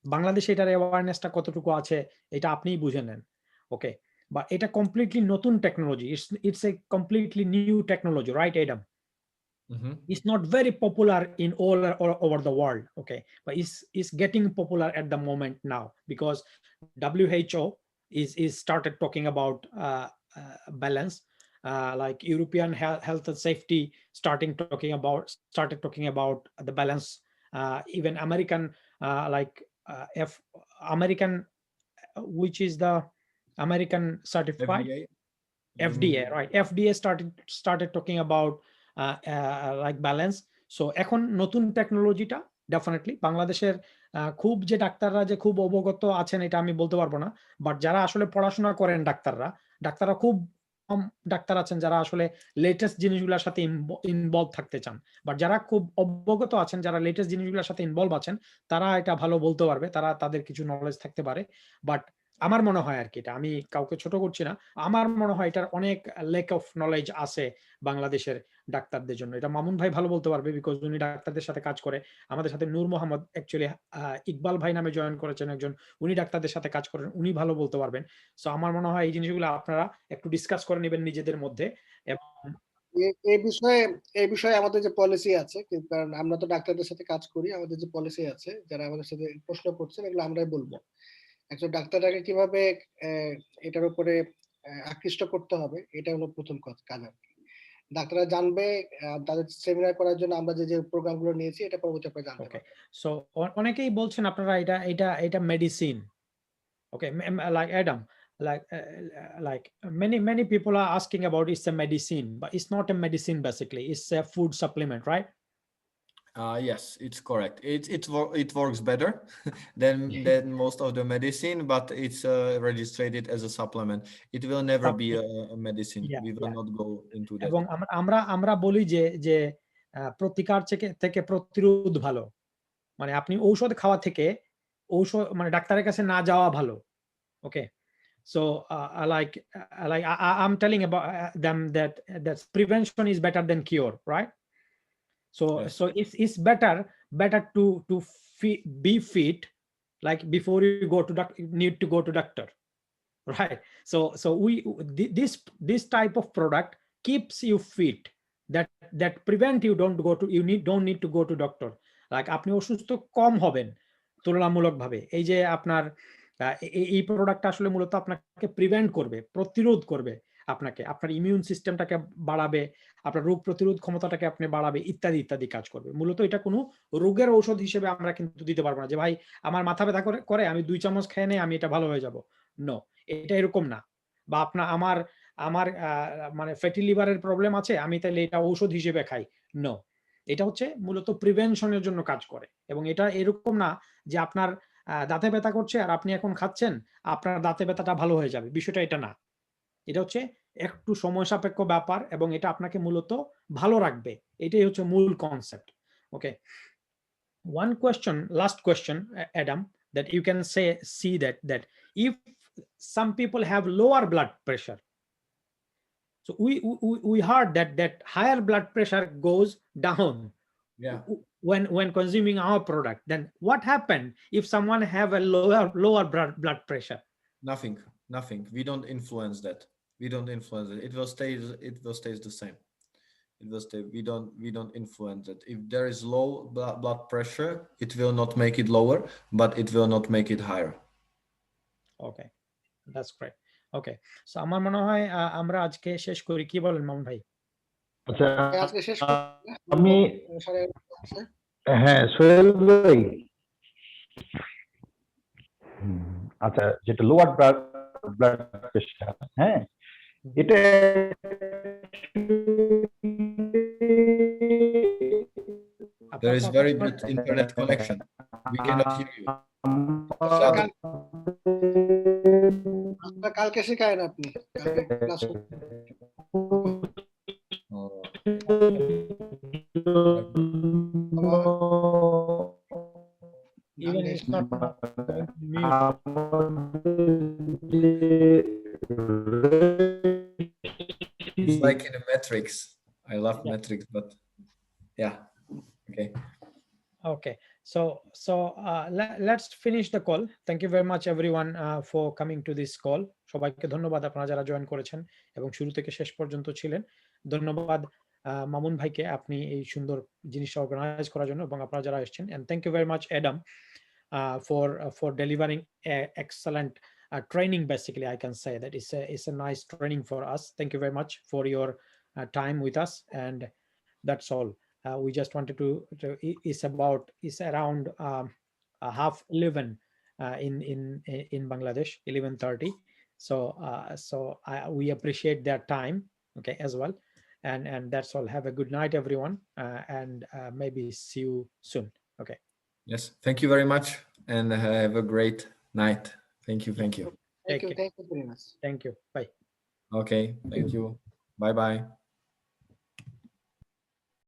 বাংলাদেশে এটার অ্যাওয়ারনেসটা কতটুকু আছে এটা আপনিই বুঝে নেন। ওকে, বা এটা কমপ্লিটলি নতুন technology, it's a completely new technology, right Adam? It's not very popular in all over the world, okay, but it's getting popular at the moment now because WHO is started talking about balance, like European health and safety started talking about the balance, even American, like American, which is the American certified FDA. FDA, right? FDA started talking about like balance. So এখন নতুন টেকনোলজিটা definitely বাংলাদেশের খুব যে ডাক্তাররা যে খুব অবগত আছেন এটা আমি বলতে পারবো না, বাট যারা আসলে পড়াশোনা করেন ডাক্তাররা খুব কম ডাক্তার আছেন যারা আসলে লেটেস্ট জিনিসগুলোর সাথে ইনভলভ থাকতে চান। বাট যারা খুব অবগত আছেন, যারা লেটেস্ট জিনিসগুলোর সাথে ইনভলভ আছেন, তারা এটা ভালো বলতে পারবে, তাদের কিছু নলেজ থাকতে পারে। বাট আমার মনে হয় আর কি, এটা আমি কাউকে ছোট করছি না, আমার মনে হয় এটার অনেক লেক অফ নলেজ আছে বাংলাদেশের ডাক্তারদের জন্য। এটা মামুন ভাই ভালো বলতে পারবে বিকজ উনি ডাক্তারদের সাথে কাজ করে। আমাদের সাথে নূর মোহাম্মদ অ্যাকচুয়ালি ইকবাল ভাই নামে জয়েন করেছেন একজন, উনি ডাক্তারদের সাথে কাজ করেন, উনি ভালো বলতে পারবেন। সো আমার মনে হয় এই জিনিসগুলো আপনারা একটু ডিসকাস করে নেবেন নিজেদের মধ্যে। এই বিষয়ে আমাদের যে পলিসি আছে, কারণ আমরা তো ডাক্তারদের সাথে কাজ করি, আমাদের যে পলিসি আছে, যারা আমাদের সাথে প্রশ্ন করছেন এগুলো আমরাই বলবো। একজন ডাক্তারকে কিভাবে এটার উপরে আকৃষ্ট করতে হবে, এটা হলো প্রথম কাজ আর কি। ডাক্তাররা জানবে, তাদের সেমিনার করার জন্য আমরা যে প্রোগ্রামগুলো নিয়েছি এটা পরবর্তী আপনারা জানতে পারবেন। সো অনেকেই বলছেন আপনারা এটা medicine. Okay, like Adam, like many people are asking about it's a medicine, but it's not a medicine basically. It's a food supplement, right? Yes, it's correct. It works better than most of the medicine, but it's registered as a supplement. It will never be a medicine. We will not go into that. এবং আমরা বলি যে প্রতিকার থেকে প্রতিরোধ ভালো, মানে আপনি ঔষধ খাওয়া থেকে মানে ডাক্তারের কাছে না যাওয়া ভালো। ওকে, so I'm telling about them that prevention is better than cure, right? So Yes. so it's better to be fit, like before you need to go to doctor, right? So this type of product keeps you fit, that prevent you don't need to go to doctor, like আপনি অসুস্থ কম হবেন তুলনামূলকভাবে। এই যে আপনার এই প্রোডাক্টটা আসলে মূলত আপনাকে প্রিভেন্ট করবে, প্রতিরোধ করবে, আপনার ইমিউন সিস্টেমটাকে বাড়াবে, আপনার রোগ প্রতিরোধ ক্ষমতাটাকে আপনি বাড়াবে, ইত্যাদি ইত্যাদি কাজ করবে। মূলত এটা কোনো রোগের ঔষধ হিসেবে আমরা কিন্তু দিতে পারবো না যে ভাই আমার মাথা ব্যথা করে আমি 2 চামচ খেয়ে নেই আমি এটা ভালো হয়ে যাব। নো, এটা এরকম না। বা আমার মানে ফ্যাটি লিভারের প্রবলেম আছে আমি তাহলে এটা ঔষধ হিসেবে খাই, নো। এটা হচ্ছে মূলত প্রিভেনশনের জন্য কাজ করে। এবং এটা এরকম না যে আপনার দাঁতে ব্যথা করছে আর আপনি এখন খাচ্ছেন আপনার দাঁতে ব্যথাটা ভালো হয়ে যাবে, বিষয়টা এটা না। এটা হচ্ছে একটু সময় সাপেক্ষ ব্যাপার এবং এটা আপনাকে মূলত ভালো রাখবে, এটাই হচ্ছে মূল concept. Okay, one question, last question, Adam, that you can see that if some people have lower blood pressure, so we heard that higher blood pressure goes down when consuming our product. Then what happened if someone have a lower blood pressure? Nothing. We don't influence that. It will stay the same. It was the we don't influence it. If there is low blood pressure, it will not make it lower, but it will not make it higher. Okay, that's great. Okay, so আমার মনে হয় আমরা আজকে শেষ করি, কি বলেন মামুন ভাই? আচ্ছা, আজকে শেষ করতে আমি সাড়ে 11টা বাজছে। হ্যাঁ সোহেল ভাই, আচ্ছা যেটা লোয়ার ব্লাড প্রেশার, হ্যাঁ এটা There is আপনার very কথা good internet connection. We cannot hear you. আপনারা কালকে শেখায়েন আপনি, কালকে class Oh. even it's not going to mute. It's like in a Matrix. I love Yeah. Matrix, but yeah. Okay. Okay, so let's finish the call. Thank you very much everyone for coming to this call. সবাইকে ধন্যবাদ আপনারা যারা join করেছেন এবং শুরু থেকে শেষ পর্যন্ত ছিলেন। ধন্যবাদ মামুন ভাইকে, আপনি এই সুন্দর জিনিসটা অর্গানাইজ করার জন্য এবং আপনারা যারা এসেছেন, and thank you very much Adam for delivering excellent training. Basically I can say that it's a nice training for us. Thank you very much for your time with us, and that's all. We just wanted to it's around 11:30 in Bangladesh, 11:30. So we appreciate their time, okay, as well, and that's all. Have a good night everyone, and maybe see you soon. Okay, Yes. Thank you very much, and have a great night. Thank you. Thank you. take care. Thank you very much. Thank you, bye. Okay. Thank you. Bye bye.